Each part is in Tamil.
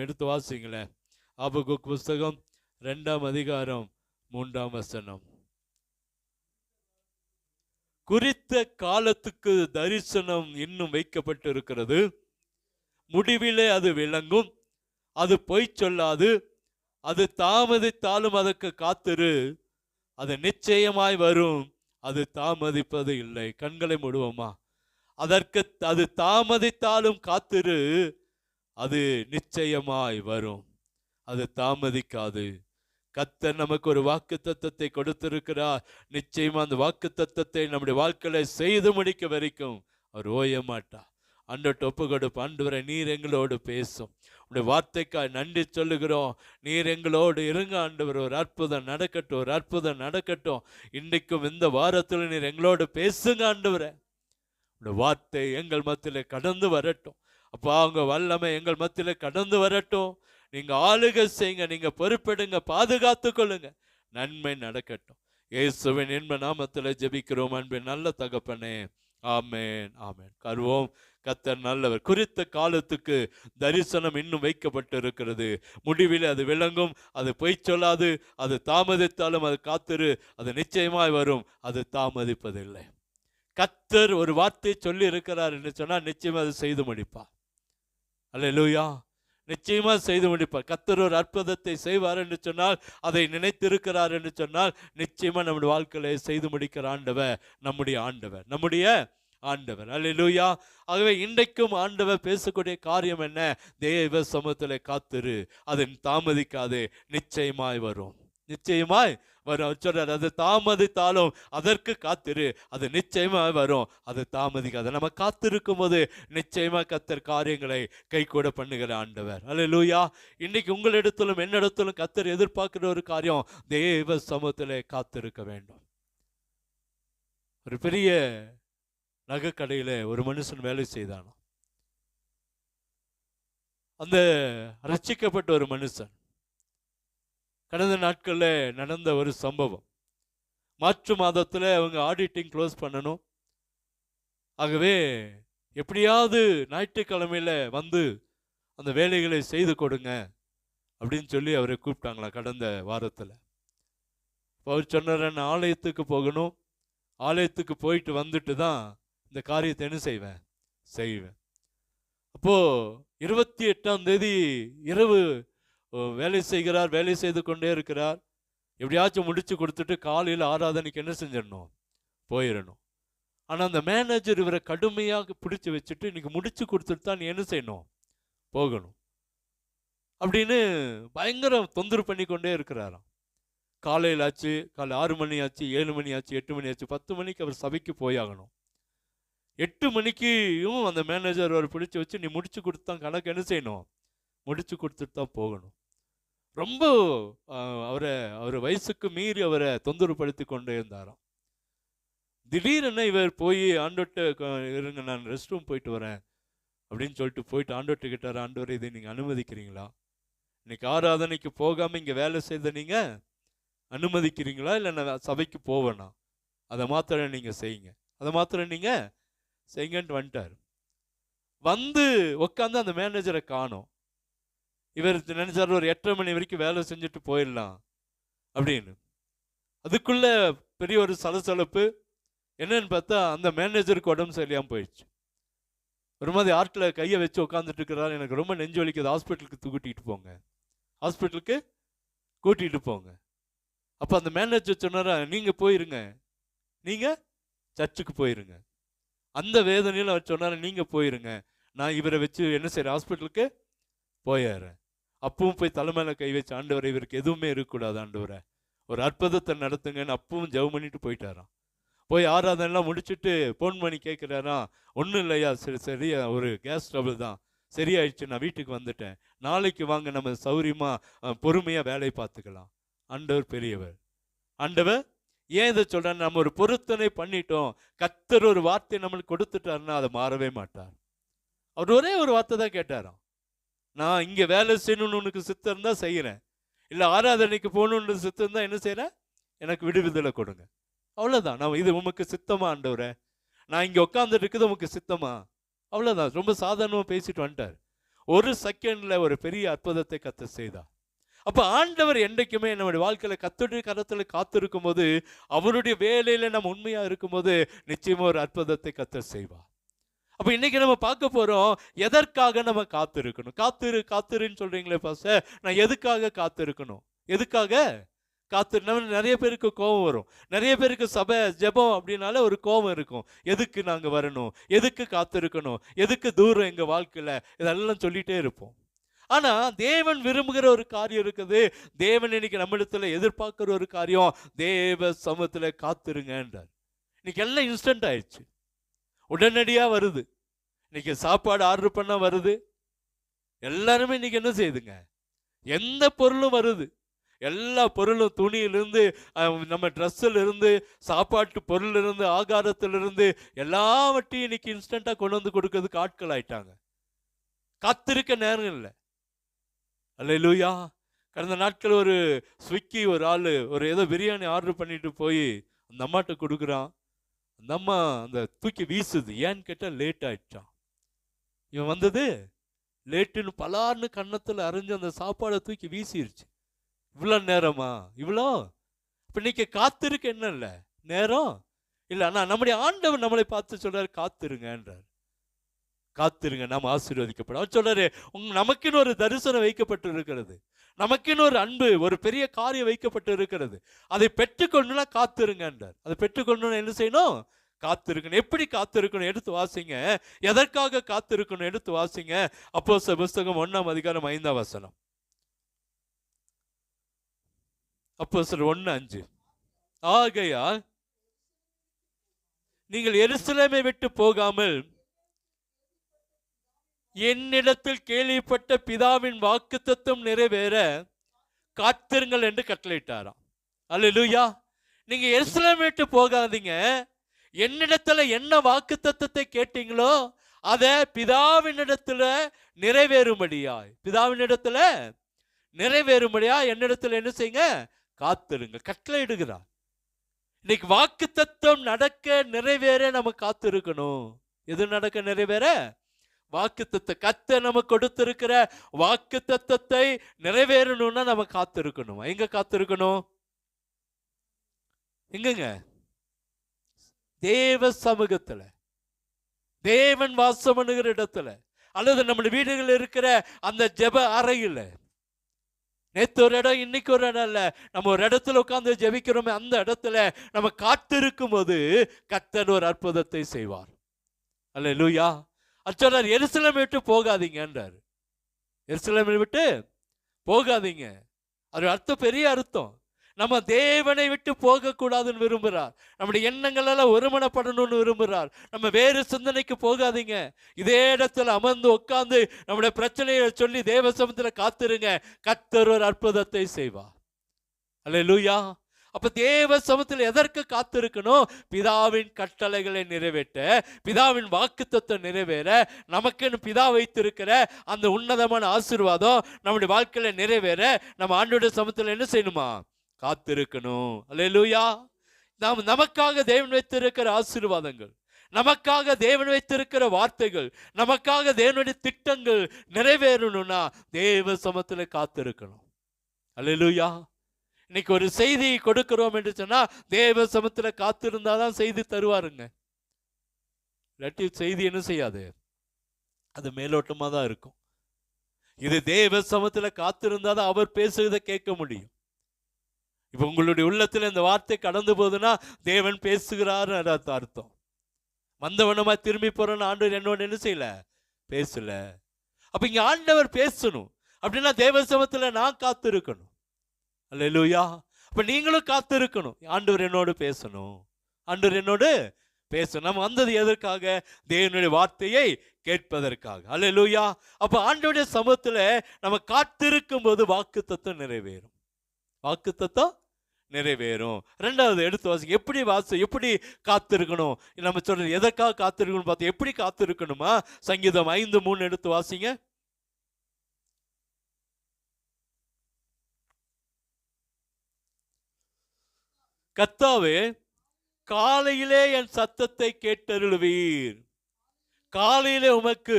எடுத்து வாசிங்களேன். ஆபகுக் புஸ்தகம் 2ஆம் அதிகாரம் 3ஆம் வசனம். குறித்த காலத்துக்கு தரிசனம் இன்னும் வைக்கப்பட்டு இருக்கிறது. முடிவிலே அது விளங்கும், அது பொய் சொல்லாது. அது தாமதித்தாலும் அதற்கு காத்திரு, அது நிச்சயமாய் வரும், அது தாமதிப்பது இல்லை. கண்களை மூடுவோமா? அதற்கு அது தாமதித்தாலும் காத்திரு, அது நிச்சயமாய் வரும், அது தாமதிக்காது. கர்த்தர் நமக்கு ஒரு வாக்கு தத்தத்தை கொடுத்திருக்கிறார். நிச்சயமா அந்த வாக்கு தத்தத்தை நம்முடைய வாழ்க்கையில செய்து முடிக்க வரைக்கும் அவர் ஓய மாட்டார். ஆண்டவர்கிட்ட ஒப்பு கொடுப்பு. ஆண்டவரே, நீர் எங்களோடு பேசும். உடைய வார்த்தைக்காய் நன்றி சொல்லுகிறோம். நீர் எங்களோடு இருங்க ஆண்டவர். ஒரு அற்புதம் நடக்கட்டும், ஒரு அற்புதம் நடக்கட்டும். இன்றைக்கும் இந்த வாரத்தில் நீர் எங்களோடு பேசுங்க ஆண்டவரே. உடைய வார்த்தை எங்கள் மத்தியில கடந்து வரட்டும். அப்போ அவங்க வல்லமை எங்கள் மத்தியில கடந்து வரட்டும். நீங்க ஆளுகை செய்யுங்க, நீங்க பொறுப்பெடுங்க, பாதுகாத்து கொள்ளுங்க. நன்மை நடக்கட்டும். இயேசுவின் இன்ப நாமத்தில் ஜெபிக்கிறோம் அன்பின் நல்ல தகப்பனே. ஆமேன், ஆமேன். கருவோம். கர்த்தர் நல்லவர். குறித்த காலத்துக்கு தரிசனம் இன்னும் வைக்கப்பட்டு இருக்கிறது. முடிவில் அது விளங்கும், அது பொய் சொல்லாது. அது தாமதித்தாலும் அது காத்திரு, அது நிச்சயமாய் வரும், அது தாமதிப்பதில்லை. கர்த்தர் ஒரு வார்த்தை சொல்லி இருக்கிறார் என்று சொன்னால் நிச்சயமா அது செய்து முடிப்பார். அல்லேலூயா. நிச்சயமா செய்து முடிப்பார். கர்த்தர் ஒரு அற்புதத்தை செய்வார் என்று சொன்னால், அதை நினைத்திருக்கிறார் என்று சொன்னால், நிச்சயமா நம்முடைய வாழ்க்கையை செய்து முடிக்கிற ஆண்டவர் நம்முடைய ஆண்டவர், நம்முடைய ஆண்டவர். அல்லேலூயா. ஆகவே இன்றைக்கும் ஆண்டவர் பேசக்கூடிய காரியம் என்ன? தேவ சமூகத்திலே காத்திரு, அது தாமதிக்காது, நிச்சயமாய் வரும், நிச்சயமாய் வரும் சொல்றார். அது தாமதித்தாலும் அதற்கு காத்திரு, அது நிச்சயமாய் வரும், அது தாமதிக்காது. நம்ம காத்திருக்கும் போது நிச்சயமா கர்த்தர் காரியங்களை கை கூட பண்ணுகிற ஆண்டவர். அல்லேலூயா. இன்னைக்கு உங்களிடத்திலும் என்னிடத்திலும் கர்த்தர் எதிர்பார்க்கிற ஒரு காரியம், தேவ சமூகத்திலே காத்திருக்க வேண்டும். ஒரு பெரிய நகைக்கடையில ஒரு மனுஷன் வேலை செய்தானோ. அந்த ரட்சிக்கப்பட்ட ஒரு மனுஷன், கடந்த நாட்களில் நடந்த ஒரு சம்பவம். மார்ச் மாதத்தில் அவங்க ஆடிட்டிங் க்ளோஸ் பண்ணணும். ஆகவே எப்படியாவது ஞாயிற்றுக்கிழமையில் வந்து அந்த வேலைகளை செய்து கொடுங்க அப்படின்னு சொல்லி அவரை கூப்பிட்டாங்களா கடந்த வாரத்தில். அவர் சொன்னார், நான் ஆலயத்துக்கு போகணும், ஆலயத்துக்கு போயிட்டு வந்துட்டு தான் இந்த காரியத்தை என்ன செய்வேன். அப்போது 28ஆம் தேதி இரவு வேலை செய்கிறார். வேலை செய்து கொண்டே இருக்கிறார். எப்படியாச்சும் முடிச்சு கொடுத்துட்டு காலையில் ஆராதனைக்கு என்ன செஞ்சிடணும், போயிடணும். ஆனால் அந்த மேனேஜர் இவரை கடுமையாக பிடிச்சி வச்சுட்டு, இன்னைக்கு முடிச்சு கொடுத்துட்டு தான் நீ என்ன செய்யணும், போகணும் அப்படின்னு பயங்கர தொந்தரவு பண்ணி கொண்டே இருக்கிறாராம். காலையில் ஆச்சு, காலை 6 மணி ஆச்சு, 7 மணி ஆச்சு, 8 மணி ஆச்சு, 10 மணிக்கு அவர் சபைக்கு போயாகணும். 8 மணிக்கும் அந்த மேனேஜர் அவர் பிடிச்சி வச்சு, நீ முடிச்சு கொடுத்து தான் கணக்கு என்ன செய்யணும், முடிச்சு கொடுத்துட்டு தான் போகணும். ரொம்ப அவர் வயசுக்கு மீறி அவரை தொந்தரவுப்படுத்தி கொண்டே இருந்தாராம். திடீரென இவர் போய் ஆண்டவர்கிட்ட, இருங்க நான் ரெஸ்ட் ரூம் போயிட்டு வரேன் அப்படின்னு சொல்லிட்டு போயிட்டு ஆண்டவர்கிட்ட கிட்டார். ஆண்டவர், இதை நீங்கள் அனுமதிக்கிறீங்களா? இன்னைக்கு ஆராதனைக்கு போகாமல் இங்கே வேலை செய்த நீங்கள் அனுமதிக்கிறீங்களா? இல்லை நான் சபைக்கு போவேனா? அதை மாத்திரம் நீங்கள் செய்யுங்க, அதை மாத்திரம் நீங்கள் செய்யுங்கன்ட்டு வந்துட்டார். வந்து உட்காந்து அந்த மேனேஜரை காணோம். இவர் நினைச்சார் ஒரு 8:30 மணி வரைக்கும் வேலை செஞ்சுட்டு போயிடலாம் அப்படின்னு. அதுக்குள்ள பெரிய ஒரு சலசலப்பு. என்னன்னு பார்த்தா அந்த மேனேஜருக்கு உடம்பு சரியாமல் போயிடுச்சு. ஒரு மாதிரி ஆட்டில் கையை வச்சு உட்காந்துட்டு இருக்கிறார். எனக்கு ரொம்ப நெஞ்சு வலிக்குது, ஹாஸ்பிட்டலுக்கு கூட்டிகிட்டு போங்க, ஹாஸ்பிட்டலுக்கு கூட்டிகிட்டு போங்க. அப்போ அந்த மேனேஜர் சொன்னாரா, நீங்கள் போயிருங்க, நீங்கள் சர்ச்சுக்கு போயிருங்க. அந்த வேதனையில் அவர் சொன்னார், நீங்கள் போயிருங்க, நான் இவரை வச்சு என்ன செய்கிறேன், ஹாஸ்பிட்டலுக்கு போயிடுறேன். அப்பவும் போய் தலைமையில கை வச்சு, ஆண்டவரை இவருக்கு எதுவுமே இருக்கக்கூடாது ஆண்டவரை, ஒரு அற்புதத்தை நடத்துங்கன்னு அப்பவும் ஜெபம் பண்ணிட்டு போயிட்டாராம். போய் ஆராதனைலாம் முடிச்சுட்டு ஃபோன் பண்ணி கேட்குறாராம், ஒன்றும் இல்லையா, சரியா ஒரு கேஸ் ட்ரபிள் தான், சரியாயிடுச்சு, நான் வீட்டுக்கு வந்துட்டேன், நாளைக்கு வாங்க, நம்ம சௌரியமாக பொறுமையாக வேலை பார்த்துக்கலாம். ஆண்டவர் பெரியவர். ஆண்டவர் ஏன் இதை சொல்கிறேன், நம்ம ஒரு பொருத்தனை பண்ணிட்டோம், கர்த்தர் ஒரு வார்த்தை நம்மளுக்கு கொடுத்துட்டாருன்னா அதை மாறவே மாட்டார். அவர் ஒரே ஒரு வார்த்தை தான் கேட்டாராம், நான் இங்கே வேலை செய்யணும்னு உனக்கு சித்தம் இருந்தால் செய்கிறேன், இல்லை ஆராதனைக்கு போகணுன்னு சித்தம் இருந்தால் என்ன செய்கிறேன், எனக்கு விடுதலை கொடுங்க, அவ்வளோதான். நான் இது உமக்கு சித்தமா ஆண்டவரே, நான் இங்கே உட்காந்துட்டு இருக்குது உமக்கு சித்தமா, அவ்வளோதான். ரொம்ப சாதாரணமாக பேசிட்டு வந்துட்டார். ஒரு செகண்ட்ல ஒரு பெரிய அற்புதத்தை கர்த்தர் செய்தார். அப்ப ஆண்டவர் என்றைக்குமே நம்முடைய வாழ்க்கையில கர்த்தருடைய கரத்துல காத்திருக்கும் போது, அவருடைய வேலையில நம்ம உண்மையா இருக்கும்போது நிச்சயமா ஒரு அற்புதத்தை கர்த்தர் செய்வார். அப்ப இன்னைக்கு நம்ம பார்க்க போறோம், எதற்காக நம்ம காத்திருக்கணும். காத்திருன்னு சொல்றீங்களே பாஸ்டர், நான் எதுக்காக காத்திருக்கணும்? எதுக்காக நம்ம நிறைய பேருக்கு கோபம் வரும். நிறைய பேருக்கு சபை ஜெபம் அப்படின்னால ஒரு கோபம் இருக்கும். எதுக்கு நாங்க வரணும், எதுக்கு காத்திருக்கணும், எதுக்கு தூரம் எங்க வாழ்க்கையில, இதெல்லாம் சொல்லிட்டே இருப்போம். ஆனா தேவன் விரும்புகிற ஒரு காரியம் இருக்குது. தேவன் இன்னைக்கு நம்மிடத்துல எதிர்பார்க்கிற ஒரு காரியம், தேவ சமூகத்துல காத்திருங்கன்றார். இன்னைக்கு எல்லாம் இன்ஸ்டன்ட் ஆயிடுச்சு, உடனடியா வருது. இன்னைக்கு சாப்பாடு ஆர்டர் பண்ண வருது. எல்லாருமே இன்னைக்கு என்ன செய்யுதுங்க, எந்த பொருளும் வருது. எல்லா பொருளும், துணியிலிருந்து நம்ம ட்ரெஸ்ஸில் இருந்து, சாப்பாட்டு பொருள் இருந்து, ஆகாரத்திலிருந்து எல்லாவற்றையும் இன்னைக்கு இன்ஸ்டண்டா கொண்டு வந்து கொடுக்கறதுக்கு ஆட்கள் ஆயிட்டாங்க. காத்திருக்க நேரம் இல்லை. அல்லேலூயா. கடந்த நாட்கள் ஒரு ஸ்விக்கி ஒரு ஆளு ஒரு ஏதோ பிரியாணி ஆர்டர் பண்ணிட்டு போய் அந்த அம்மாட்ட கொடுக்குறான். அந்த அம்மா அந்த தூக்கி வீசுது. ஏன்னு கேட்டா லேட் ஆயிடுச்சான். இவன் வந்தது லேட்டுன்னு பலார்னு கன்னத்தில் அரைஞ்சு அந்த சாப்பாடை தூக்கி வீசிருச்சு. இவ்வளோ நேரமா, இவ்வளோ? இப்போ இன்னைக்கு காத்திருக்க என்ன இல்லை நேரம் இல்லை. ஆனால் நம்முடைய ஆண்டவர் நம்மளை பார்த்து சொல்றாரு, காத்திருங்கன்றார். காத்திருங்க, நாம் ஆசீர்வதிக்கப்படும். அவர் சொல்றாரு, நமக்குன்னு ஒரு தரிசனம் வைக்கப்பட்டு இருக்கிறது, நமக்குன்னு ஒரு அன்பு, ஒரு பெரிய காரியம் வைக்கப்பட்டு இருக்கிறது. அதை பெற்றுக்கொண்டுனா காத்திருங்கன்றார். அதை பெற்றுக்கொண்டு என்ன செய்யணும்? காத்திருக்கணும். எப்படி காத்திருக்கணும்? எடுத்து வாசிங்க. எதற்காக காத்திருக்கணும்? எடுத்து வாசிங்க. அப்போஸ்தலர் புஸ்தகம் 1ஆம் அதிகாரம் 5ஆம் வசனம். அப்போஸ்தலர் 1:5. ஆகையால் நீங்கள் எருசலேமை விட்டு போகாமல் என்னிடத்தில் கேள்விப்பட்ட பிதாவின் வாக்குத்தத்தம் நிறைவேற காத்திருங்கள் என்று கட்டளையிட்டாராம். அல்லேலூயா. நீங்க எருசலேமை விட்டு போகாதீங்க. என்னிடத்துல என்ன வாக்குத்தத்தத்தை கேட்டீங்களோ அதை பிதாவினிடத்துல நிறைவேறும்படியாய், பிதாவினிடத்துல நிறைவேறும்படியா என்னிடத்துல என்ன செய்யுங்க? காத்திருங்க. கட்டளையிடுகிறார். இன்னைக்கு வாக்குத்தத்தம் நடக்க நிறைவேற நம்ம காத்திருக்கணும். எது நடக்க நிறைவேற? வாக்குத்தத்தம். கர்த்தர் நமக்கு கொடுத்திருக்கிற வாக்குத்தத்தத்தை நிறைவேறணும்னா நம்ம காத்திருக்கணும். எங்க காத்திருக்கணும்? எங்கங்க? தேவ சமூகத்துல, தேவன் வாசம் பண்ணுகிற இடத்துல, அல்லது நம்ம வீடுகளில் இருக்கிற அந்த ஜெப அறையில். நேற்று ஒரு இடம், இன்னைக்கு ஒரு இடம் இல்ல, நம்ம ஒரு இடத்துல உட்கார்ந்து ஜெபிக்கிறோமே, அந்த இடத்துல நம்ம காத்திருக்கும் போது கர்த்தர் ஒரு அற்புதத்தை செய்வார். அல்லேலூயா. சொல்றார், எருசலேமை விட்டு போகாதீங்கன்றார். எருசலேமை விட்டு போகாதீங்க. அது அர்த்தம், பெரிய அர்த்தம். நம்ம தேவனை விட்டு போகக்கூடாதுன்னு விரும்புகிறார். நம்முடைய எண்ணங்கள் எல்லாம் ஒருமனப்படணும்னு விரும்புகிறார். நம்ம வேறு சிந்தனைக்கு போகாதீங்க. இதே இடத்துல அமர்ந்து உட்கார்ந்து நம்முடைய பிரச்சனையை சொல்லி தேவ சமூகத்தில் காத்திருங்க. கர்த்தர் ஒரு அற்புதத்தை செய்வார். அல்லேலூயா. அப்ப தேவ சமூகத்தில் எதற்கு காத்திருக்கணும்? பிதாவின் கட்டளைகளை நிறைவேற்ற, பிதாவின் வாக்குத்தத்தம் நிறைவேற, நமக்குன்னு பிதா வைத்திருக்கிற அந்த உன்னதமான ஆசீர்வாதம் நம்முடைய வாழ்க்கையில நிறைவேற நம்ம ஆண்டவருடைய சமூகத்தில் என்ன செய்யணுமா? காத்திருக்கணும். அல்லேலூயா. நாம் நமக்காக தேவன் வைத்திருக்கிற ஆசீர்வாதங்கள், நமக்காக தேவன் வைத்திருக்கிற வார்த்தைகள், நமக்காக தேவனுடைய திட்டங்கள் நிறைவேறணும்னா தேவ சமூகத்தில் காத்திருக்கணும். அல்லேலூயா. இன்னைக்கு ஒரு செய்தி கொடுக்கிறோம் என்று சொன்னா தேவ சமூகத்தில் காத்திருந்தாதான் செய்தி தருவாருங்க. இல்லாட்டி செய்தி என்ன செய்யாது, அது மேலோட்டமா தான் இருக்கும். இது தேவ சமூகத்தில் காத்திருந்தாதான் அவர் பேசுறதை கேட்க முடியும். இப்ப உங்களுடைய உள்ளத்துல இந்த வார்த்தை கடந்து போகுதுன்னா தேவன் பேசுகிறார் அர்த்தம். வந்தவனமா திரும்பி போறேன்னு ஆண்டவர் என்னோட என்ன செய்யல, பேசல. அப்ப இங்க ஆண்டவர் பேசணும் அப்படின்னா தேவ சமூகத்துல நான் காத்திருக்கணும். அல்லேலூயா. அப்ப நீங்களும் காத்திருக்கணும். ஆண்டவர் என்னோடு பேசணும், ஆண்டவர் என்னோடு பேசணும். நம்ம வந்தது எதற்காக? தேவனுடைய வார்த்தையை கேட்பதற்காக. அல்லேலூயா. அப்ப ஆண்டவருடைய சமூகத்துல நம்ம காத்திருக்கும் போது வாக்குத்தத்தம் நிறைவேறும். வாக்குத்தத்தம் நிறைவேறும். ரெண்டாவது எடுத்து வாசிங்க. எப்படி காத்திருக்கணும்? நம்ம சொல்றது எதற்காக காத்திருக்கணும் பார்த்து எப்படி காத்திருக்கணுமா? சங்கீதம் 5:3 எடுத்து வாசிங்க. கர்த்தாவே, காலையிலே என் சத்தத்தை கேட்டருளுவீர். காலையிலே உமக்கு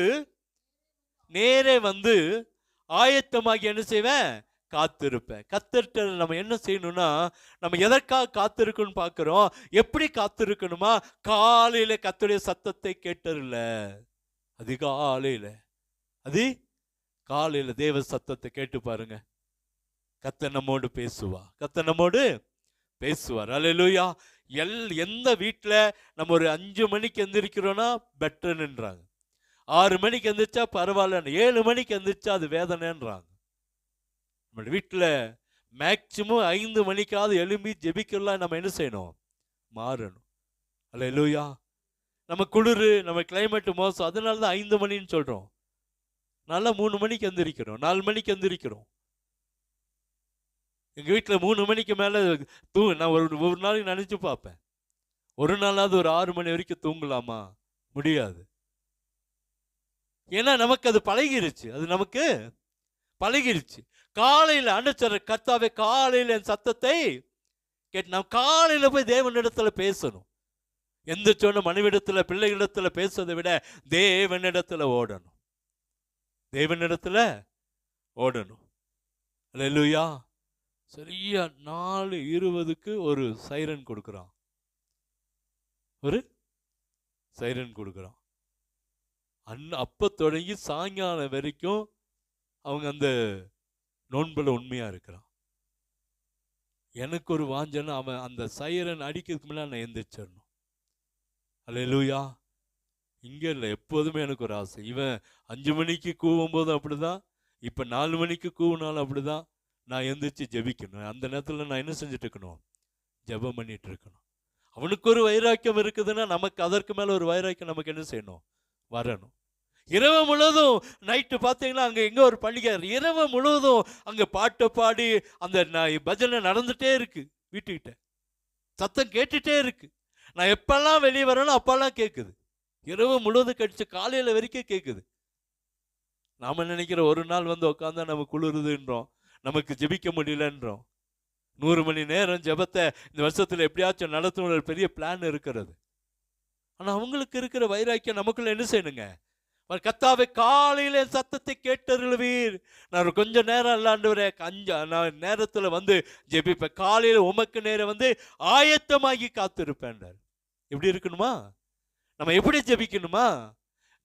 நேரே வந்து ஆயத்தமாகி என்ன செய்வேன்? காத்திருப்பேன். கத்தர்ட்ட நம்ம என்ன செய்யணும்னா, நம்ம எதற்காக காத்திருக்கணும்னு பார்க்கிறோம். எப்படி காத்திருக்கணுமா? காலையில கர்த்தருடைய சத்தத்தை கேட்டருள. அதிகாலையில காலையில தேவ சத்தத்தை கேட்டு பாருங்க. கர்த்தர் நம்மோடு பேசுவார். கர்த்தர் நம்மோடு பேசுவார். அல்லேலூயா. எந்த வீட்டில் நம்ம ஒரு 5 மணிக்கு எந்திரிக்கிறோன்னா பெட்டர்ன்றாங்க. 6 மணிக்கு எந்திரிச்சா பரவாயில்ல, 7 மணிக்கு எந்திரிச்சா அது வேதனைன்றாங்க. நம்ம வீட்டில் மேக்சிமம் 5 மணிக்காவது எழும்பி ஜெபிக்கலாம். நம்ம என்ன செய்யணும்? மாறணும். அல்லேலூயா. நம்ம குளிர், நம்ம கிளைமேட் மோசம், அதனால தான் 5 மணின்னு சொல்கிறோம். நல்லா 3 மணிக்கு எந்திரிக்கிறோம், 4 மணிக்கு எந்திரிக்கிறோம். எங்கள் வீட்டில் 3 மணிக்கு மேலே நான் ஒரு நாளைக்கு நினச்சி பார்ப்பேன், ஒரு நாளாவது ஒரு 6 மணி வரைக்கும் தூங்கலாமா? முடியாது. ஏன்னா நமக்கு அது பழகிருச்சு. அது நமக்கு பழகிருச்சு. காலையில் அனுச்சர கர்த்தாவே காலையில் என் சத்தத்தை கேட்டு, நாம் காலையில் போய் தேவனிடத்தில் பேசணும். எந்த சொன்ன மனைவிடத்தில் பிள்ளைகளிடத்தில் பேசுவதை விட தேவனிடத்தில் ஓடணும். தேவனிடத்தில் ஓடணும். அல்லேலூயா. சரியா 4:20க்கு ஒரு சைரன் கொடுக்குறான். ஒரு சைரன் கொடுக்குறான். அப்போ தொடங்கி சாயங்காலம் வரைக்கும் அவங்க அந்த நோன்புல உண்மையாக இருக்கிறான். எனக்கு ஒரு வாஞ்சனை, அவன் அந்த சைரன் அடிக்கிறதுக்கு முன்னாடி நான் எந்திரிச்சிடணும். அல்லேலூயா. இங்கே இல்லை, எப்போதுமே எனக்கு ஒரு ஆசை. இவன் 5 மணிக்கு கூவும் போதும் அப்படிதான், இப்போ 4 மணிக்கு கூவினாலும் அப்படிதான். நான் எந்திரிச்சு ஜெபிக்கணும். அந்த நேரத்தில் நான் என்ன செஞ்சுட்டு இருக்கணும்? ஜெபம் பண்ணிட்டு இருக்கணும். அவனுக்கு ஒரு வைராக்கியம் இருக்குதுன்னா நமக்கு அதற்கு மேலே ஒரு வைராக்கியம் நமக்கு என்ன செய்யணும்? வரணும். இரவு முழுவதும் நைட்டு பார்த்தீங்கன்னா அங்கே எங்கே ஒரு பண்டிகை, இரவு முழுவதும் அங்கே பாட்டை பாடி அந்த பஜனை நடந்துகிட்டே இருக்கு. வீட்டுக்கிட்ட சத்தம் கேட்டுகிட்டே இருக்கு. நான் எப்பெல்லாம் வெளியே வரணும் அப்பெல்லாம் கேட்குது. இரவு முழுவதும் கடிச்சு காலையில் வரைக்கும் கேட்குது. நாம் நினைக்கிற ஒரு நாள் வந்து உட்காந்தா நம்ம குளிருதுன்றோம், நமக்கு ஜெபிக்க முடியலன்றோம். 100 மணி நேரம் ஜெபத்தை இந்த வருஷத்தில் எப்படியாச்சும் நடத்தணும் ஒரு பெரிய பிளான் இருக்கிறது. ஆனால் அவங்களுக்கு இருக்கிற வைராக்கியம் நமக்குள்ள என்ன செய்யணுங்க? கர்த்தாவே காலையில சத்தத்தை கேட்டருளுவீர். நான் கொஞ்சம் நேரம் இல்லாண்டவரே, நான் நேரத்தில் வந்து ஜெபிப்பேன். காலையில் உமக்கு நேரம் வந்து ஆயத்தமாகி காத்திருப்பேன். எப்படி இருக்கணுமா? நம்ம எப்படி ஜெபிக்கணுமா?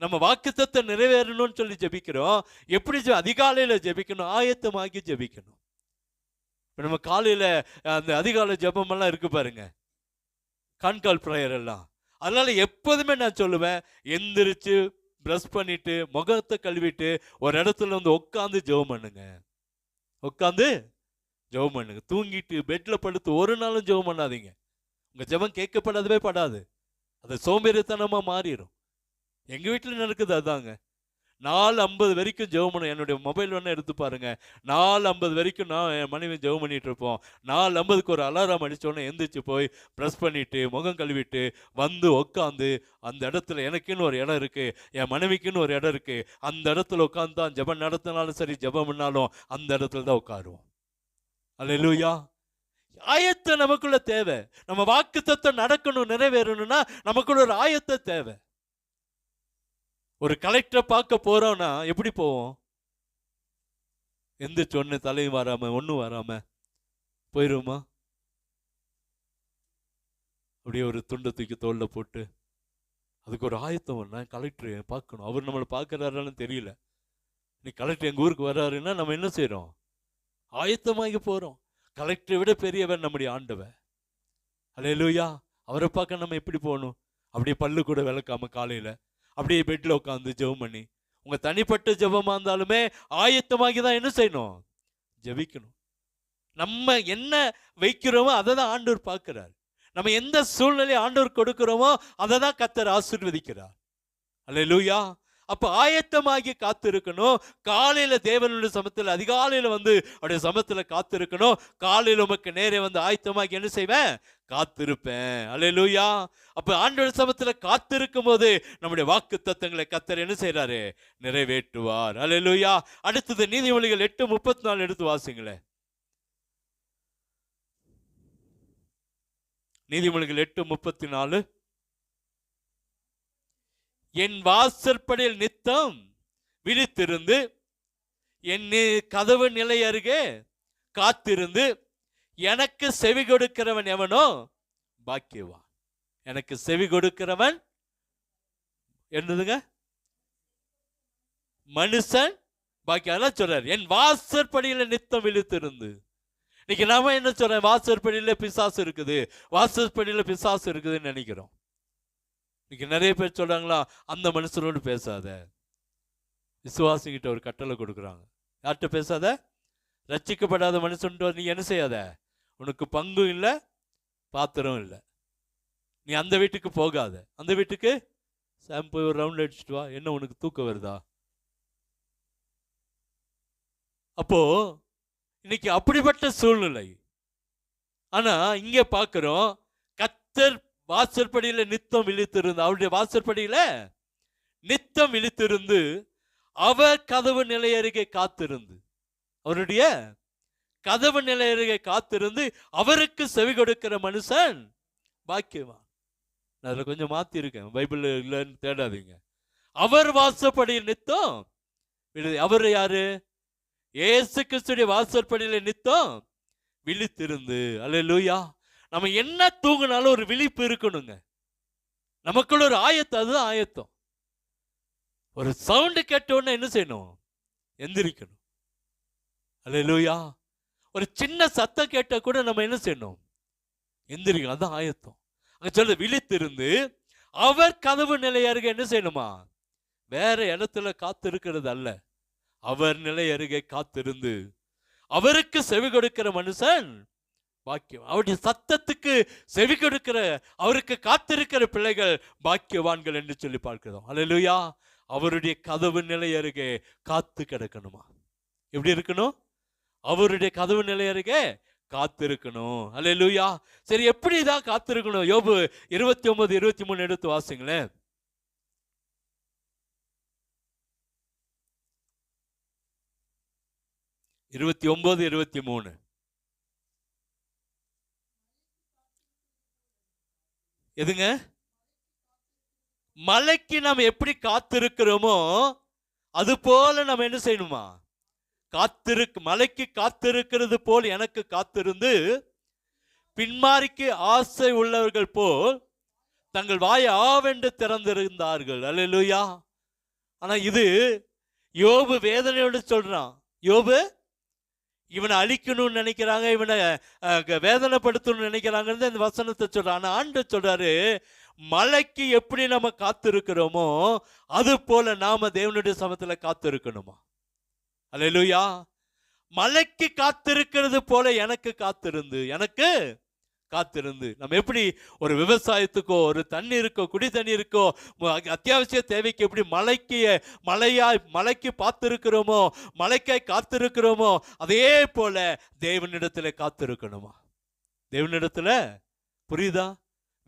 நம்ம வாக்குத்தத்தை நிறைவேறணும்னு சொல்லி ஜெபிக்கிறோம். எப்படி அதிகாலையில் ஜெபிக்கணும்? ஆயத்தமாகி ஜெபிக்கணும். இப்போ நம்ம காலையில் அந்த அதிகாலை ஜெபமெல்லாம் இருக்கு பாருங்க, கான்கால் ப்ரேயர் எல்லாம். அதனால எப்போதுமே நான் சொல்லுவேன், எந்திரிச்சு ப்ரஷ் பண்ணிட்டு முகத்தை கழுவிட்டு ஒரு இடத்துல வந்து உட்காந்து ஜெபம் பண்ணுங்க. உட்காந்து ஜெபம் பண்ணுங்க. தூங்கிட்டு பெட்டில் படுத்து ஒரு நாளும் ஜெபம் பண்ணாதீங்க. உங்கள் ஜெபம் கேட்கப்படாதவே படாது. அது சோம்பேறித்தனமாக மாறிடும். எங்கள் வீட்டில் நடக்குது அதாங்க. 4:50 வரைக்கும் ஜெபம் பண்ண, என்னுடைய மொபைல் வேணால் எடுத்து பாருங்க. 4:50 வரைக்கும் நான் என் மனைவி ஜெபம் பண்ணிட்டு இருப்போம். 4:50க்கு ஒரு அலாரம் அடித்தோடனே எந்திரிச்சு போய் ப்ரெஸ் பண்ணிவிட்டு முகம் கழுவிட்டு வந்து உட்காந்து அந்த இடத்துல எனக்குன்னு ஒரு இடம் இருக்குது, என் மனைவிக்குன்னு ஒரு இடம் இருக்குது. அந்த இடத்துல உட்காந்து தான் ஜெபம் நடத்தினாலும் சரி ஜெபம் பண்ணாலும் அந்த இடத்துல தான் உட்காருவோம். அல்லேலூயா. ஆயத்தம் நமக்குள்ள தேவை. நம்ம வாக்குத்தத்தம் நடக்கணும், நிறைவேறணும்னா நமக்குள்ள ஒரு ஆயத்தம் தேவை. ஒரு கலெக்டரை பார்க்க போறோம்னா எப்படி போவோம்? எந்த சொன்ன தலையும் வராம ஒன்றும் வராம போயிடுவோமா? அப்படியே ஒரு துண்டை தூக்கி தோல்ல போட்டு அதுக்கு ஒரு ஆயத்தம். நான் கலெக்டர் பார்க்கணும், அவர் நம்மளை பார்க்குறாருன்னு தெரியல. நீ கலெக்டர் எங்கள் ஊருக்கு வர்றாருன்னா நம்ம என்ன செய்கிறோம்? ஆயத்தமாகி போகிறோம். கலெக்டரை விட பெரியவர் நம்முடைய ஆண்டவர். அல்லேலூயா. அவரை பார்க்க நம்ம எப்படி போகணும்? அப்படியே பல்லு கூட விளக்காம காலையில் அப்படியே பெட்டில் உட்காந்து ஜெபம் பண்ணி, உங்கள் தனிப்பட்ட ஜெபமாக இருந்தாலுமே ஆயத்தமாகி தான் என்ன செய்யணும்? ஜெபிக்கணும். நம்ம என்ன வைக்கிறோமோ அதை தான் ஆண்டவர் பார்க்கிறார். நம்ம எந்த சூழ்நிலையை ஆண்டவர் கொடுக்கிறோமோ அதை தான் கர்த்தர் ஆசீர்வதிக்கிறார். அல்லேலூயா. அப்போ ஆயத்தமாகி காத்திருக்கணும். காலையில் தேவனுடைய சமத்தில் அதிகாலையில் வந்து அவருடைய சமத்தில் காத்திருக்கணும். காலையில் உமக்கு நேரே வந்து ஆயத்தமாகி என்ன செய்வேன்? காத்திருப்பேன். அல்லேலூயா. அப்போ ஆண்டவருடைய சமத்தில் காத்திருக்கும் போது நம்முடைய வாக்கு தத்தங்களை கர்த்தர் என்ன செய்கிறாரு? நிறைவேற்றுவார். அல்லேலூயா. அடுத்தது நீதிமொழிகள் 8:34 எடுத்து வாசிங்களேன். நீதிமொழிகள் 8:34. என் வாசற்படியில் நித்தம் விழித்திருந்து என் கதவு நிலை அருகே காத்திருந்து எனக்கு செவி கொடுக்கிறவன் எவனோ பாக்கியவான். எனக்கு செவி கொடுக்கிறவன் என்னதுங்க? மனுஷன் பாக்கியம் சொல்றாரு. என் வாசற்படியில நித்தம் விழித்திருந்து. இன்னைக்கு நாம என்ன சொல்றேன்? வாசற்படியில பிசாசு இருக்குது, வாசற்படியில பிசாசு இருக்குதுன்னு நினைக்கிறோம். இன்னைக்கு நிறைய பேர் சொல்றாங்களா, அந்த மனுஷனோடு பேசாத. விசுவாசிக்கிட்ட ஒரு கட்டளை கொடுக்குறாங்க, யார்கிட்ட பேசாத? ரட்சிக்கப்படாத மனுஷன் நீ என்ன செய்யாத, உனக்கு பங்கும் இல்லை பாத்திரம் இல்லை, நீ அந்த வீட்டுக்கு போகாத. அந்த வீட்டுக்கு சாம்பு ஒரு ரவுண்ட் அடிச்சுட்டு வா, என்ன உனக்கு தூக்கம் வருதா? அப்போ இன்னைக்கு அப்படிப்பட்ட சூழ்நிலை. ஆனா இங்க பார்க்கிறோம், கர்த்தர் வாசற்படியில நித்தம் விழித்திருந்து, அவருடைய வாசற்படியில நித்தம் விழித்திருந்து அவர் கதவு நிலை அருகே காத்திருந்து, அவருடைய கதவு நிலை அருகே காத்திருந்து அவருக்கு செவி கொடுக்கிற மனுஷன் பாக்கியவான். நான் அதில் கொஞ்சம் மாத்தி இருக்கேன், பைபிள் இல்லைன்னு தேடாதீங்க. அவர் வாசப்படியில் நித்தம், அவர் யாரு? இயேசு கிறிஸ்துடைய வாசற்படியில நித்தம் விழித்திருந்து. அல்லேலூயா. நம்ம என்ன தூங்கினாலும் ஒரு விழிப்பு இருக்கணுங்க, நமக்குள்ள ஒரு ஆயத்தம். அதுதான் ஆயத்தம். ஒரு சவுண்டு கேட்ட உடனே என்ன செய்யணும்? எந்திரிக்கணும். அல்லேலூயா. ஒரு சின்ன சத்தம் கேட்ட கூட நம்ம என்ன செய்யணும்? எந்திரிக்கணும். அதான் ஆயத்தம். அங்க சொல்ல விழித்திருந்து அவர் கதவு நிலை அருகே என்ன செய்யணுமா? வேற இடத்துல காத்து இருக்கிறது அல்ல, அவர் நிலை அருகே காத்திருந்து அவருக்கு செவி கொடுக்கிற மனுஷன் பாக்கியம். அவருடைய சத்தத்துக்கு செவி கொடுக்கிற, அவருக்கு காத்திருக்கிற பிள்ளைகள் பாக்கியவான்கள் என்று சொல்லி பார்க்கிறோம். அல்லேலூயா. அவருடைய கதவு நிலை அருகே காத்து கிடக்கணுமா? எப்படி இருக்கணும்? அவருடைய கதவு நிலை அருகே காத்திருக்கணும். அல்லேலூயா. சரி, எப்படிதான் காத்திருக்கணும்? யோபு 29:23 எடுத்து வாசிங்களேன். இருபத்தி 23 எதுங்க? மலைக்கு நாம் எப்படி காத்திருக்கிறோமோ அது போல நம்ம என்ன செய்யணுமா? மலைக்கு காத்திருக்கிறது போல் எனக்கு காத்திருந்து பின்மாரிக்கு ஆசை உள்ளவர்கள் போல் தங்கள் வாயை ஆவென்று திறந்திருந்தார்கள். அல்லேலூயா. ஆனா இது யோபு வேதனையோடு சொல்றான். யோபு இவனை அழிக்கணும்னு நினைக்கிறாங்க, இவனை வேதனைப்படுத்தணும்னு நினைக்கிறாங்கன்னு இந்த வசனத்தை சொல்றான். ஆனா ஆண்டவர் சொல்றாரு, மலைக்கு எப்படி நம்ம காத்திருக்கிறோமோ அது போல நாம தேவனுடைய சமத்துல காத்திருக்கணுமா? அல்லேலூயா. மலைக்கு காத்திருக்கிறது போல எனக்கு காத்திருந்து நம்ம எப்படி ஒரு விவசாயத்துக்கோ ஒரு தண்ணீருக்கோ குடி தண்ணீருக்கோ அத்தியாவசிய தேவைக்கு எப்படி மலைக்கு பார்த்திருக்கிறோமோ, மலைக்காய் காத்திருக்கிறோமோ, அதே போல தேவனிடத்துல காத்திருக்கணுமா? தேவனிடத்துல. புரியுதா?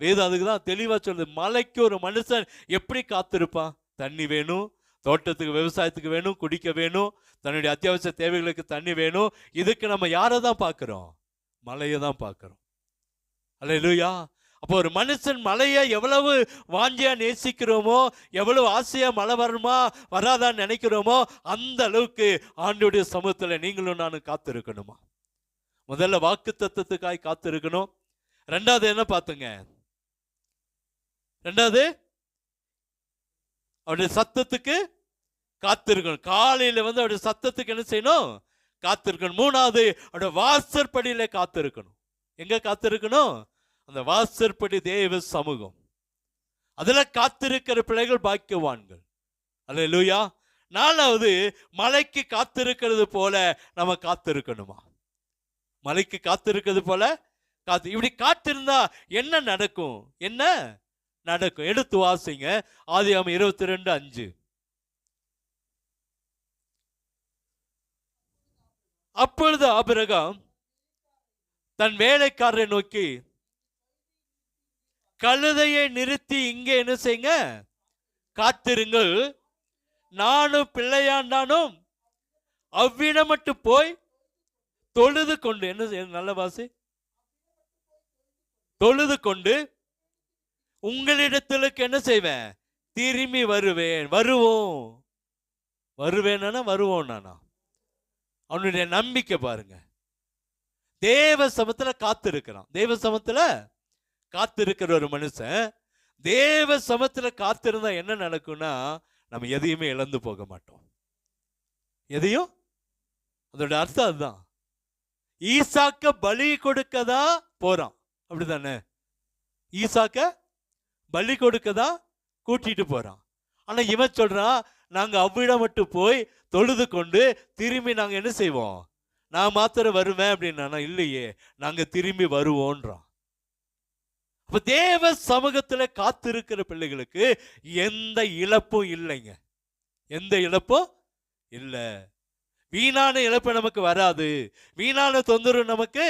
வேதம் அதுக்கு தான் தெளிவா சொல்லுது. மலைக்கு ஒரு மனுஷன் எப்படி காத்திருப்பான்? தண்ணி வேணும், தோட்டத்துக்கு விவசாயத்துக்கு வேணும், குடிக்க வேணும், தன்னுடைய அத்தியாவசிய தேவைகளுக்கு தண்ணி வேணும். இதுக்கு நம்ம யாரை தான் பார்க்கிறோம்? மலையை தான் பார்க்கிறோம். அல்லேலூயா. அப்போ ஒரு மனுஷன் மலையை எவ்வளவு வாஞ்சியா நேசிக்கிறோமோ, எவ்வளவு ஆசையா மழை வருமா வராதான்னு நினைக்கிறோமோ, அந்த அளவுக்கு ஆண்டவருடைய சமூகத்துல நீங்களும் நானும் காத்திருக்கணுமா? முதல்ல வாக்கு தத்தத்துக்காய் காத்திருக்கணும். ரெண்டாவது என்ன பார்த்துங்க? ரெண்டாவது அவருடைய சத்தத்துக்கு காத்திருக்கணும். காலையில அவருடைய சத்தத்துக்கு என்ன செய்யணும்? காத்திருக்கணும். மூணாவது அவருடைய வாசற்படியில காத்திருக்கணும். எங்க காத்திருக்கணும்? அந்த வாசற்படி தேவ சமூகம், அதுல காத்திருக்கிற பிள்ளைகள் பாக்கியவான்கள். அல்லேலூயா. நாலாவது மலைக்கு காத்திருக்கிறது போல நம்ம காத்திருக்கணுமா? மலைக்கு காத்திருக்கிறது போல இப்படி காத்திருந்தா என்ன நடக்கும்? என்ன நடக்கும்? எடுத்து வாசிங்க. ஆதியாகமம் 22:5. அப்பொழுது ஆபிரகாம் தன் வேலைக்காரரை நோக்கி, கழுதையை நிறுத்தி இங்கே என்ன செய்யுங்க? காத்திருங்கள், நானும் பிள்ளையாண்டானும் அவ்விடம் மட்டும் போய் தொழுது கொண்டு, என்ன நல்ல வாசி, தொழுது கொண்டு உங்களிடத்திற்கு என்ன செய்வேன்? திரும்பி வருவேன். வருவேனா வருவோம் நானா? அவனுடைய நம்பிக்கை பாருங்க. தேவ சமத்துல காத்திருக்கிறான். தேவ சமத்துல காத்திருக்கிற ஒரு மனுஷன் தேவ சமத்துல காத்திருந்தா என்ன நடக்கும்னா, நம்ம எதையுமே இழந்து போக மாட்டோம். எதையும், அதோட அர்த்தம் அதுதான். ஈசாக்க பலி கொடுக்கதா போறான், அப்படிதானே? ஈசாக்க பலி கொடுக்கதா கூட்டிட்டு போறான். ஆனா இவன் சொல்றான், நாங்க அவ்விடம் மட்டும் போய் தொழுது கொண்டு திரும்பி நாங்க என்ன செய்வோம், நான் மாத்திரம் வருவேன் அப்படின்னா, இல்லையே நாங்க திரும்பி வருவோன்றான். அப்ப தேவ சமூகத்துல காத்திருக்கிற பிள்ளைகளுக்கு எந்த இழப்பும் இல்லைங்க. எந்த இழப்பும் இல்ல. வீணான இழப்பு நமக்கு வராது, வீணான தொந்தரவு நமக்கு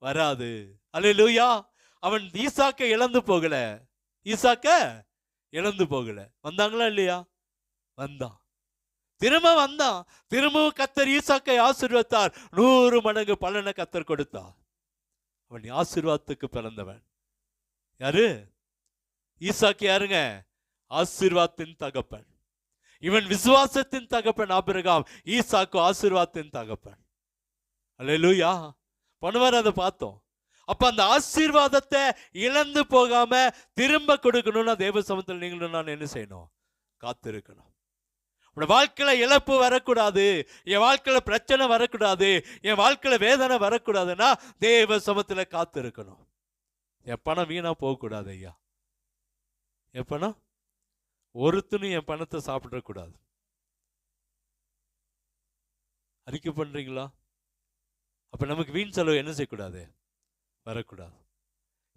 வராது. அல்லேலூயா. அவன் ஈசாக்க இழந்து போகல, ஈசாக்க இழந்து போகல. வந்தாங்களா இல்லையா? வந்தான், திரும்ப வந்தான். திரும்பவும் கர்த்தர் ஈசாக்கை ஆசீர்வதித்தார். 100 மடங்கு பலனை கர்த்தர் கொடுத்தார். அவன் ஆசீர்வாதத்துக்கு பிறந்தவன். யாரு? ஈசாக்கு யாருங்க? ஆசீர்வாதத்தின் தகப்பன். இவன் விசுவாசத்தின் தகப்பன் ஆபிரகாம், ஈசாக்கு ஆசீர்வாதத்தின் தகப்பன். அல்லேலூயா. போனவாரம் அதை பார்த்தோம். அப்ப அந்த ஆசீர்வாதத்தை இழந்து போகாம திரும்ப கொடுக்கணும்னா தேவ சமூகத்தில் நீங்களும் நான் என்ன செய்யணும்? காத்திருக்கணும். உன் வாழ்க்கையில இழப்பு வரக்கூடாது, என் வாழ்க்கையில பிரச்சனை வரக்கூடாது, என் வாழ்க்கையில வேதனை வரக்கூடாதுன்னா தேவ சமூகத்தில் காத்திருக்கணும். என் பணம் வீணா போகக்கூடாது ஐயா. என் பணம் ஒருத்தனும் என் பணத்தை சாப்பிடக்கூடாது. அறிக்கை பண்றீங்களா? அப்ப நமக்கு வீண் செலவு என்ன செய்யக்கூடாது? வரக்கூடாது.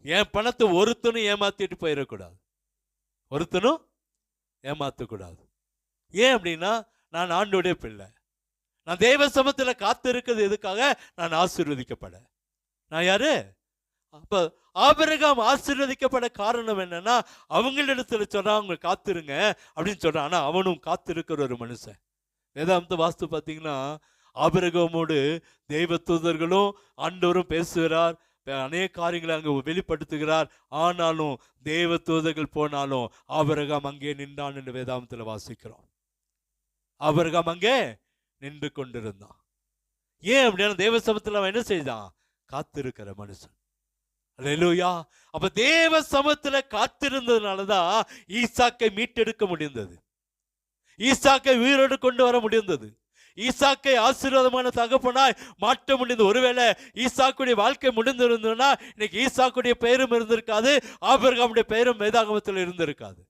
என் பணத்தை ஒருத்தனும் ஏமாத்திட்டு போயிடக்கூடாது, ஒருத்தனும் ஏமாத்தக்கூடாது. ஏன் அப்படின்னா, நான் ஆண்டோடைய பிள்ளை. நான் தேவ சமூகத்தில் காத்து இருக்கிறது எதுக்காக? நான் ஆசீர்வதிக்கப்பட. நான் யாரு? அப்ப ஆபிரகாம் ஆசீர்வதிக்கப்பட காரணம் என்னன்னா, அவங்களிடத்துல சொல்றான் அவங்க காத்திருங்க அப்படின்னு சொல்றான். ஆனா அவனும் காத்திருக்கிற ஒரு மனுஷன். வேதாந்த வாஸ்து பார்த்தீங்கன்னா, ஆபிரகாமோடு தெய்வ தூதர்களும் ஆண்டவரும் பேசுகிறார், அநேக காரியங்களை அங்கு வெளிப்படுத்துகிறார். ஆனாலும் தெய்வ தூதர்கள் போனாலும் ஆபிரகாம் அங்கே நின்றான் என்று வேதாந்தத்தில் வாசிக்கிறோம். ஆபிரகாம் அங்கே நின்று கொண்டிருந்தான். ஏன் அப்படின்னா, தேவ சமூகத்தில் அவன் என்ன செய்தான்? காத்திருக்கிற மனுஷன். அல்லேலூயா. அப்ப தேவ சமூகத்துல காத்திருந்ததுனாலதான் ஈசாக்கை மீட்டெடுக்க முடிந்தது, ஈசாக்கை உயிரோடு கொண்டு வர முடிந்தது, ஈசாக்கை ஆசீர்வாதமான தகப்பனாய் மாற்ற முடிந்தது. ஒருவேளை ஈசாக்குடைய வாழ்க்கை முடிந்திருந்ததுன்னா இன்னைக்கு ஈசாக்குடைய பெயரும் இருந்திருக்காது, ஆபிரகாமுடைய பெயரும் வேதாகமத்தில் இருந்திருக்காது.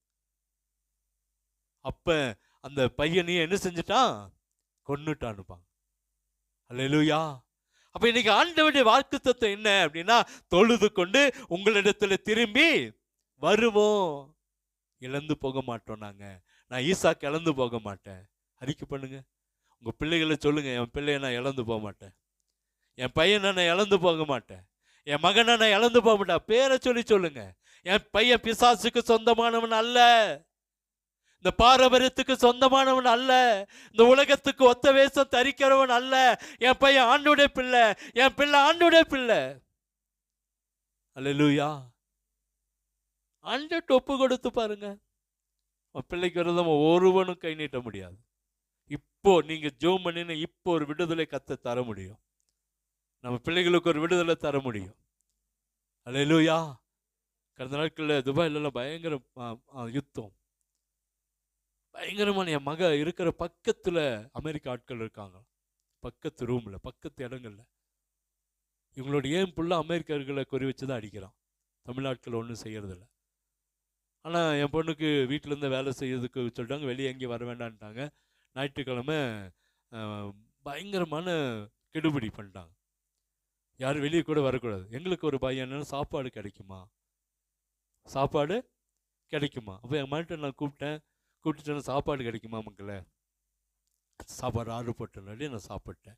அப்ப அந்த பையனையும் என்ன செஞ்சுட்டான்? கொன்னுட்டான்னுப்பாங்க. அல்லேலூயா. அப்ப இன்னைக்கு ஆண்டவருடைய வாக்குத்தத்தம் என்ன அப்படின்னா, தொழுது கொண்டு உங்களிடத்துல திரும்பி வருவோம். இழந்து போக மாட்டோம். நான் ஈசாக்கு இழந்து போக மாட்டேன். அறிக்கை பண்ணுங்க. உங்க பிள்ளைகளை சொல்லுங்க, என் பிள்ளைய நான் இழந்து போக மாட்டேன், என் பையனை நான் இழந்து போக மாட்டேன், என் மகனை நான் இழந்து போக மாட்டேன். பேரை சொல்லி சொல்லுங்க. என் பையன் பிசாசுக்கு சொந்தமானவன் அல்ல, இந்த பாரம்பரியத்துக்கு சொந்தமானவன் அல்ல, இந்த உலகத்துக்கு ஒத்த வேஷம் தரிக்கிறவன் அல்ல. என் பையன் ஆண்டோடைய பிள்ளை, என் பிள்ளை ஆண்டோடைய பிள்ளை. அல்லேலூயா. ஆண்டவர்ட்ட ஒப்பு கொடுத்து பாருங்க. பிள்ளைக்கு விரோதமா ஒருவனும் கை நீட்ட முடியாது. இப்போ நீங்க ஜெபம் பண்ணின இப்போ ஒரு விடுதலை கத்த தர முடியும். நம்ம பிள்ளைகளுக்கு ஒரு விடுதலை தர முடியும். அல்லேலூயா. கடந்த நாட்களில் துபாயில பயங்கர யுத்தம், பயங்கரமான. என் மக இருக்கிற பக்கத்துல அமெரிக்க ஆட்கள் இருக்காங்க, பக்கத்து ரூம்ல, பக்கத்து இடங்கள்ல. இவங்களோட ஏன் புள்ள அமெரிக்கர்களை குறி வச்சுதான் அடிக்கிறான். தமிழ்நாட்கள் ஒன்றும் செய்யறதில்ல. ஆனா என் பொண்ணுக்கு வீட்டுல இருந்து வேலை செய்யறதுக்கு சொல்லிட்டாங்க, வெளியே எங்கேயும் வர வேண்டான்ட்டாங்க. ஞாயிற்றுக்கிழமை பயங்கரமான கெடுபிடி பண்ணிட்டாங்க. யாரும் வெளியே கூட வரக்கூடாது. எங்களுக்கு ஒரு பயம் என்னன்னா, சாப்பாடு கிடைக்குமா, சாப்பாடு கிடைக்குமா. அப்போ என் மகன்கிட்ட நான் கூப்பிட்டுட்டேன், சாப்பாடு கிடைக்குமா மக்களே, சாப்பாடு ஆர்டர் போட்டேன். நான் சாப்பிட்டேன்.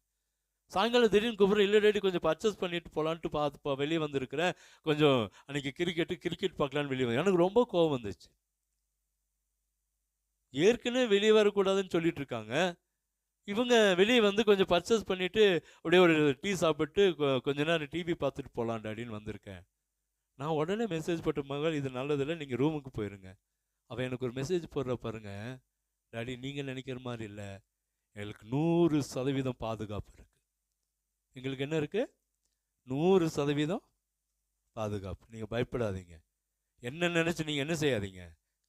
சாயங்காலம் திடீர்னு கூப்பிட்றேன், இல்லை டேடி கொஞ்சம் பர்ச்சேஸ் பண்ணிட்டு போகலான்ட்டு பார்த்து வெளியே வந்திருக்கிறேன், கொஞ்சம் அன்றைக்கி கிரிக்கெட் பார்க்கலான்னு வெளியே வந்து. எனக்கு ரொம்ப கோபம் வந்துச்சு. ஏற்கனவே வெளியே வரக்கூடாதுன்னு சொல்லிட்டு இருக்காங்க, இவங்க வெளியே வந்து கொஞ்சம் பர்ச்சேஸ் பண்ணிவிட்டு அப்படியே ஒரு டீ சாப்பிட்டு கொஞ்ச நேரம் டிவி பார்த்துட்டு போகலாம் டாடின்னு வந்திருக்கேன். நான் உடனே மெசேஜ் போட்ட, மகள் இது நல்லதில்லை, நீங்கள் ரூமுக்கு போயிருங்க. அவன் எனக்கு ஒரு மெசேஜ் போடுற பாருங்க, டாடி நீங்கள் நினைக்கிற மாதிரி இல்லை, எங்களுக்கு 100% பாதுகாப்பு இருக்கு. எங்களுக்கு என்ன இருக்கு? 100% பாதுகாப்பு. நீங்க பயப்படாதீங்க. என்ன நினைச்சு நீங்க என்ன செய்யாதீங்க,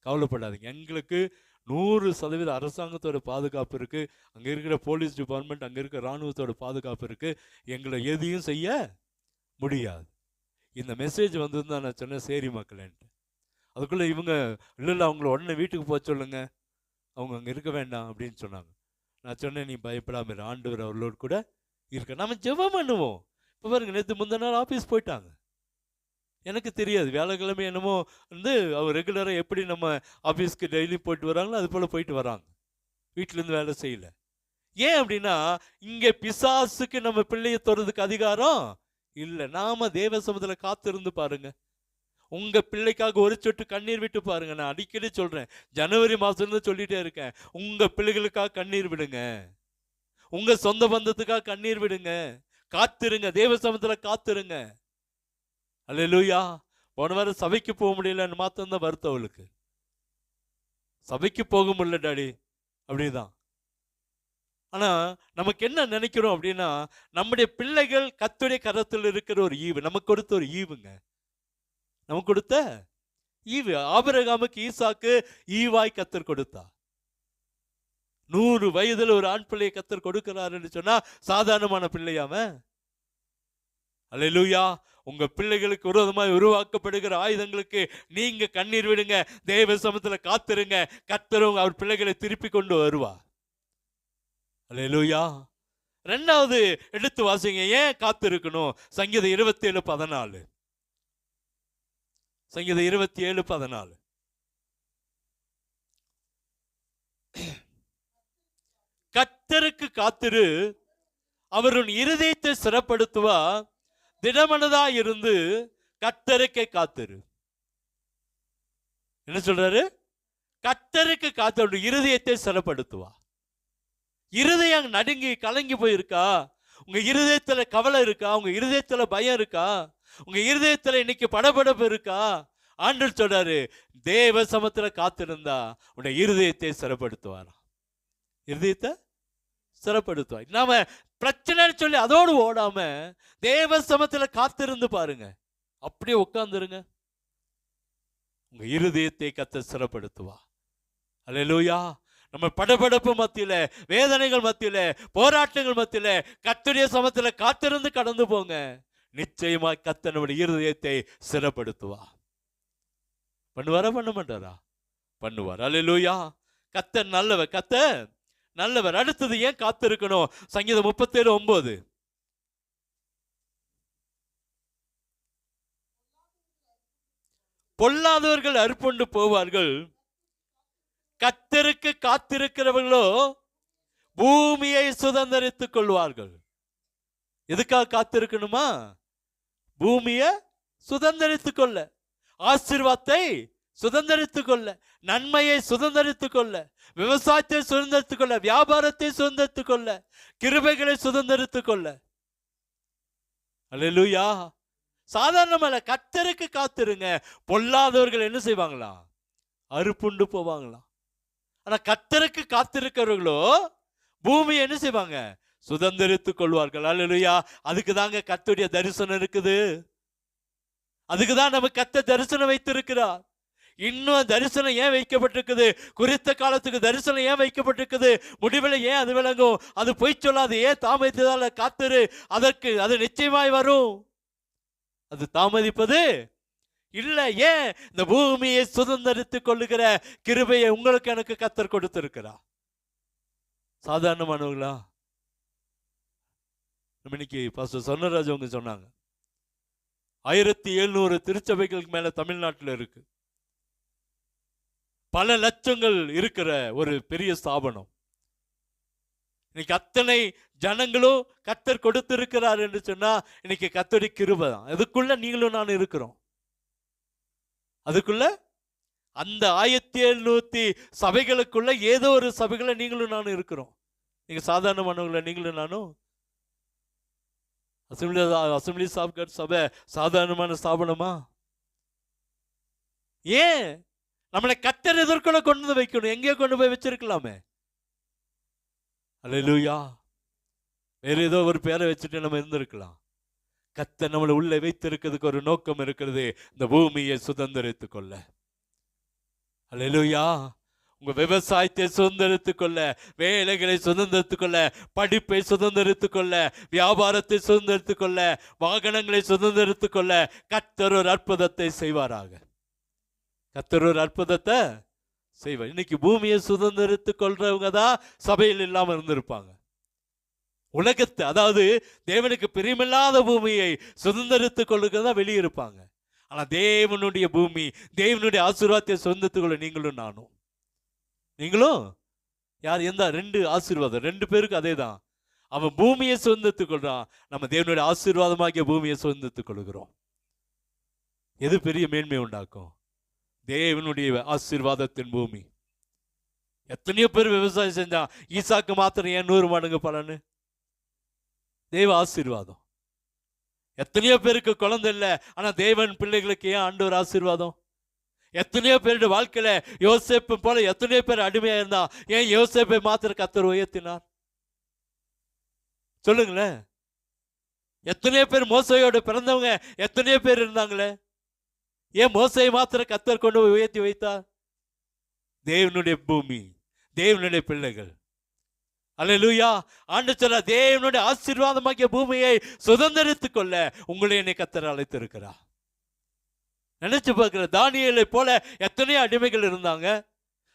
கவலைப்படாதீங்க. எங்களுக்கு 100% அரசாங்கத்தோட பாதுகாப்பு இருக்கு. அங்க இருக்கிற போலீஸ் டிபார்ட்மெண்ட், அங்க இருக்கிற ராணுவத்தோட பாதுகாப்பு இருக்கு. எங்களை எதையும் செய்ய முடியாது. இந்த மெசேஜ் வந்திருந்தா நான் சொன்னேன் சரி மக்களேன்ட்டு. அதுக்குள்ள இவங்க இல்லை அவங்கள உடனே வீட்டுக்கு போக சொல்லுங்க, அவங்க அங்கே இருக்க வேண்டாம் அப்படின்னு சொன்னாங்க. நான் சொன்னேன் நீ பயப்படாம இரு, ஆண்டவர் அவர்களோடு கூட இருக்க. நம்ம ஜெபம் பண்ணுவோம். இப்போ பாருங்க, நேற்று முந்தின நாள் ஆஃபீஸ் போயிட்டாங்க. எனக்கு தெரியாது, வியாழக்கிழமை என்னமோ வந்து அவர் ரெகுலராக எப்படி நம்ம ஆஃபீஸ்க்கு டெய்லி போயிட்டு வராங்களோ அது போல் போயிட்டு வராங்க. வீட்டிலேருந்து வேலை செய்யல. ஏன் அப்படின்னா இங்கே பிசாசுக்கு நம்ம பிள்ளையை தொடுறதுக்கு அதிகாரம் இல்லை. நாம தேவ சமூகத்தில் காத்திருந்து பாருங்க. உங்க பிள்ளைக்காக ஒரு சொட்டு கண்ணீர் விட்டு பாருங்க. நான் அடிக்கடி சொல்றேன், ஜனவரி மாசம் சொல்லிட்டே இருக்கேன், உங்க பிள்ளைகளுக்காக கண்ணீர் விடுங்க, உங்க சொந்த பந்தத்துக்காக கண்ணீர் விடுங்க, காத்திருங்க, தேவ சமூகத்துல காத்திருங்க. அல்லேலூயா. போன வாரம் சபைக்கு போக முடியலன்னு மாத்திரம் தான் வருத்தம் அவளுக்கு. சபைக்கு போக முடியல டாடி அப்படிதான். ஆனா நமக்கு என்ன நினைக்கிறோம் அப்படின்னா, நம்முடைய பிள்ளைகள் கர்த்தருடைய கரத்தில் இருக்கிற ஒரு ஈவு, நமக்கு கொடுத்த ஒரு ஈவுங்க, நமக்கு கொடுத்த ஈவு. ஆபிரகாமுக்கு ஈசாக்கு ஈவாய் கர்த்தர் கொடுத்தா. 100 வயதுல ஒரு ஆண் பிள்ளையை கர்த்தர் கொடுக்கிறாருன்னு சொன்னா சாதாரணமான பிள்ளையாம? அல்லேலூயா. உங்க பிள்ளைகளுக்கு விரோதமாய் உருவாக்கப்படுகிற ஆயுதங்களுக்கு நீங்க கண்ணீர் விடுங்க, தேவ சமூகத்துல காத்திருங்க, கர்த்தர் அவர் பிள்ளைகளை திருப்பி கொண்டு வருவா. அல்லேலூயா. ரெண்டாவது எடுத்து வாசிங்க, ஏன் காத்திருக்கணும்? சங்கீதம் 27:14. சங்கீதம் 27:14. கர்த்தருக்கு காத்திரு, அவர் உன் இருதயத்தை சிறப்படுத்துவா, திடமனதா இருந்து கர்த்தருக்கே காத்திரு. என்ன சொல்றாரு? கர்த்தருக்கு காத்திரு, இருதயத்தை சிறப்படுத்துவா. இருதயம் நடுங்கி கலங்கி போயிருக்கா? உங்க இருதயத்துல கவலை இருக்கா? உங்க இருதயத்துல பயம் இருக்கா? உங்க இருதயத்துல இன்னைக்கு படபடப்பு இருக்கா? ஆண்டவர் சொல்றாரு, தேவ சமத்துல காத்திருந்தா உன்னை இருதயத்தை சிறப்படுத்துவாராம். இருதயத்தை சிறப்படுத்துவார். நாம பிரச்சனைன்னு சொல்லி அதோடு ஓடாம தேவ சமத்துல காத்திருந்து பாருங்க, அப்படியே உட்கார்ந்துருங்க, உங்க இருதயத்தை கர்த்தர் சிறப்படுத்துவா. அல்லேலூயா. நம்ம படபடப்பு மத்தியில, வேதனைகள் மத்தியில, போராட்டங்கள் மத்தியில கர்த்தருடைய சமத்துல காத்திருந்து கடந்து போங்க. நிச்சயமா கர்த்தர் நம்முடைய இருதயத்தை சிறப்படுத்துவா. பண்ணுவாரா பண்ண மாட்டாரா? பண்ணுவார். அல்லேலூயா. கர்த்தர் நல்லவர், கர்த்தர் நல்லவர். அடுத்தது ஏன் காத்திருக்கணும்? சங்கீதம் 37:9. பொல்லாதவர்கள் அறுப்புண்டு போவார்கள், கர்த்தருக்கு காத்திருக்கிறவர்களோ பூமியை சுதந்தரித்துக் கொள்வார்கள். எதுக்காக காத்திருக்கணுமா? பூமியை சுதந்தரித்துக் கொள்ள, ஆசீர்வாதத்தை சுதந்தரித்துக் கொள்ள, நன்மையை சுதந்தரித்துக் கொள்ள, விவசாயத்தை சுதந்தரித்துக் கொள்ள, வியாபாரத்தை சுதந்தரித்துக் கொள்ள, கிருபைகளை சுதந்தரித்துக் கொள்ள. அல்லேலூயா. சாதாரணமல்ல, கர்த்தருக்கு காத்திருங்க. பொல்லாதவர்கள் என்ன செய்வாங்களா? அறுப்புண்டு போவாங்களா. ஆனா கர்த்தருக்கு காத்திருக்கிறவர்களோ பூமியை என்ன செய்வாங்க? சுதந்தரித்துக் கொள்வார்கள். அல்லேலூயா. அதுக்கு தாங்க கர்த்தருடைய தரிசனம் இருக்குது. அதுக்குதான் நம்ம கர்த்தர் தரிசனம் வைத்திருக்கிறார். இன்னும் தரிசனம் ஏன் வைக்கப்பட்டிருக்குது? குறித்த காலத்துக்கு தரிசனம் ஏன் வைக்கப்பட்டிருக்குது? முடிவில் ஏன் அது விளங்கும்? அது பொய் சொல்லாது. ஏன் தாமதித்ததால காத்திரு, அதற்கு அது நிச்சயமாய் வரும். அது தாமதிப்பது இல்லை. ஏன்? இந்த பூமியை சுதந்தரித்துக் கொள்ளுகிற கிருபையை உங்களுக்கு எனக்கு கர்த்தர் கொடுத்திருக்கிறார். சாதாரணமானவங்களா? நம்ம இன்னைக்கு பாஸ்டர் சொன்னராஜ் அவங்க சொன்னாங்க, 1700 திருச்சபைகளுக்கு மேல தமிழ்நாட்டில் இருக்கு. பல லட்சங்கள் இருக்கிற ஒரு பெரிய ஸ்தாபனம். இன்னைக்கு அத்தனை ஜனங்களும் கர்த்தர் கொடுத்திருக்கிறார் என்று சொன்னா இன்னைக்கு கர்த்தருடைய கிருபை தான். அதுக்குள்ள நீங்களும் நான் இருக்கிறோம். அதுக்குள்ள அந்த 1700 சபைகளுக்குள்ள ஏதோ ஒரு சபைகளை நீங்களும் நானும் இருக்கிறோம். நீங்க சாதாரணமானவங்கள நீங்களும் நானும். அசம்பிளி சபை சாதாரணமான ஸ்தாபனமா? ஏன்? நம்மளை கர்த்தர் எதற்குள்ள கொண்டு வந்து வைக்கணும். எங்கேயோ கொண்டு போய் வச்சிருக்கலாமே. அல்லேலூயா. வேற ஏதோ ஒரு பேரை வச்சுட்டு நம்ம இருந்திருக்கலாம். கர்த்தர் நம்மளை உள்ளே வைத்திருக்கிறதுக்கு ஒரு நோக்கம் இருக்கிறது, இந்த பூமியை சுதந்திரித்துக் கொள்ள. அல்லேலூயா. உங்க விவசாயத்தை சுதந்திரித்துக் கொள்ள, வேலைகளை சுதந்திரித்துக் கொள்ள, படிப்பை சுதந்திரித்துக் கொள்ள, வியாபாரத்தை சுதந்திரித்துக் கொள்ள, வாகனங்களை சுதந்திரித்துக் கொள்ள கர்த்தர் ஒரு அற்புதத்தை செய்வாராக. கர்த்தர் ஒரு அற்புதத்தை செய்வார். இன்னைக்கு பூமியை சுதந்திரித்துக் கொள்றவங்க தான் சபையில் இல்லாம இருந்திருப்பாங்க. உலகத்தை, அதாவது தேவனுக்கு பிரியமில்லாத பூமியை சுதந்திரித்துக் கொள்ளுகிறதா வெளியிருப்பாங்க. ஆனா தேவனுடைய பூமி, தேவனுடைய ஆசீர்வாதத்தை சுதந்திரத்துக் கொள்ள நீங்களும் நானும், நீங்களும் யார் எந்த ரெண்டு ஆசீர்வாதம், ரெண்டு பேருக்கு அதே தான். அவன் பூமியை சுதந்திரத்துக் கொள்றான், நம்ம தேவனுடைய ஆசீர்வாதமாகிய பூமியை சுதந்திரத்துக் கொள்கிறோம். எது பெரிய மேன்மை உண்டாக்கும்? தேவனுடைய ஆசீர்வாதத்தின் பூமி. எத்தனையோ பேர் விவசாயம் செஞ்சான், ஈசாக்கு மாத்திரம் ஏன் 100 மடங்கு பலனு? தேவ ஆசீர்வாதம். எத்தனையோ பேருக்கு குழந்தை இல்லை, ஆனா தேவன் பிள்ளைகளுக்கு ஏன் ஆண்டவர் ஆசீர்வாதம்? எத்தனையோ பேருடைய வாழ்க்கையில யோசேப்பு போல எத்தனையோ பேர் அடிமையா இருந்தா, ஏன் யோசேப்பை மாத்திரம் கர்த்தர் உயர்த்தினார்? சொல்லுங்களேன். எத்தனையோ பேர் மோசையோட பிறந்தவங்க எத்தனையோ பேர் இருந்தாங்களே, ஏன் மோசையை மாத்திரம் கர்த்தர் கொண்டு போய் உயர்த்தி வைத்தார்? தேவனுடைய பூமி, தேவனுடைய பிள்ளைகள். அல்லேலூயா. ஆண்டவர் சொல்றார், தேவனுடைய ஆசீர்வாதமாகிய பூமியை சுதந்திரித்துக் கொள்ள உங்களை என்னை கர்த்தர் அழைத்திருக்கிறார். நினைச்சு பார்க்கிற, தானியேலை போல எத்தனையோ அடிமைகள் இருந்தாங்க,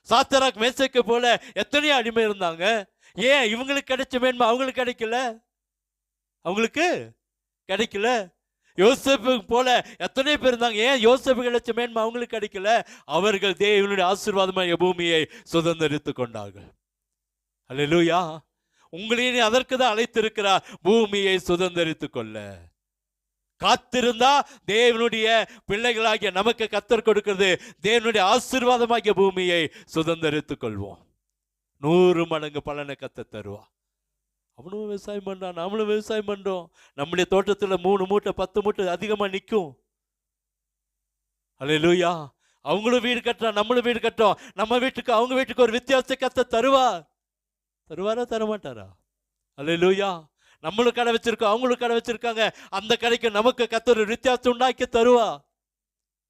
சாத்ராக் மேசேக்கு போல எத்தனையோ அடிமை இருந்தாங்க. ஏன் இவங்களுக்கு கிடைச்ச மேன்மை அவங்களுக்கு கிடைக்கல? அவங்களுக்கு கிடைக்கல. யோசேப்பு போல எத்தனை பேர் இருந்தாங்க, ஏன் யோசேப்பு கிடைச்ச மேன்மை அவங்களுக்கு கிடைக்கல? அவர்கள் தேவனுடைய ஆசீர்வாதமாகிய பூமியை சுதந்திரித்துக் கொண்டார்கள். அல்லேலூயா. உங்களையும் அதற்கு தான் அழைத்திருக்கிறார், பூமியை சுதந்திரித்துக் கொள்ள. காத்திருந்தா தேவனுடைய பிள்ளைகளாகிய நமக்கு கர்த்தர் கொடுக்கிறது தேவனுடைய ஆசீர்வாதமாகிய பூமியை சுதந்திரித்துக் கொள்வோம். 100 மடங்கு பலனை கர்த்தர் தருவா. அவனும் விவசாயம் பண்றான், நம்மளும் விவசாயம் பண்றோம். நம்முடைய தோட்டத்துல 3 மூட்டை 10 மூட்டை அதிகமா நிற்கும். அல்லேலூயா. அவங்களும் வீடு கட்டுறா, நம்மளும் வீடு கட்டுறோம். நம்ம வீட்டுக்கு அவங்க வீட்டுக்கு ஒரு வித்தியாசத்தை கர்த்தர் தருவார். தருவாரா தரமாட்டாரா? அல்லேலூயா. நம்மளும் கடை வச்சிருக்கோம், அவங்களும் கடை வச்சிருக்காங்க. அந்த கடைக்கு நமக்கு கர்த்தர் ஒரு வித்தியாசம் உண்டாக்கி தருவா.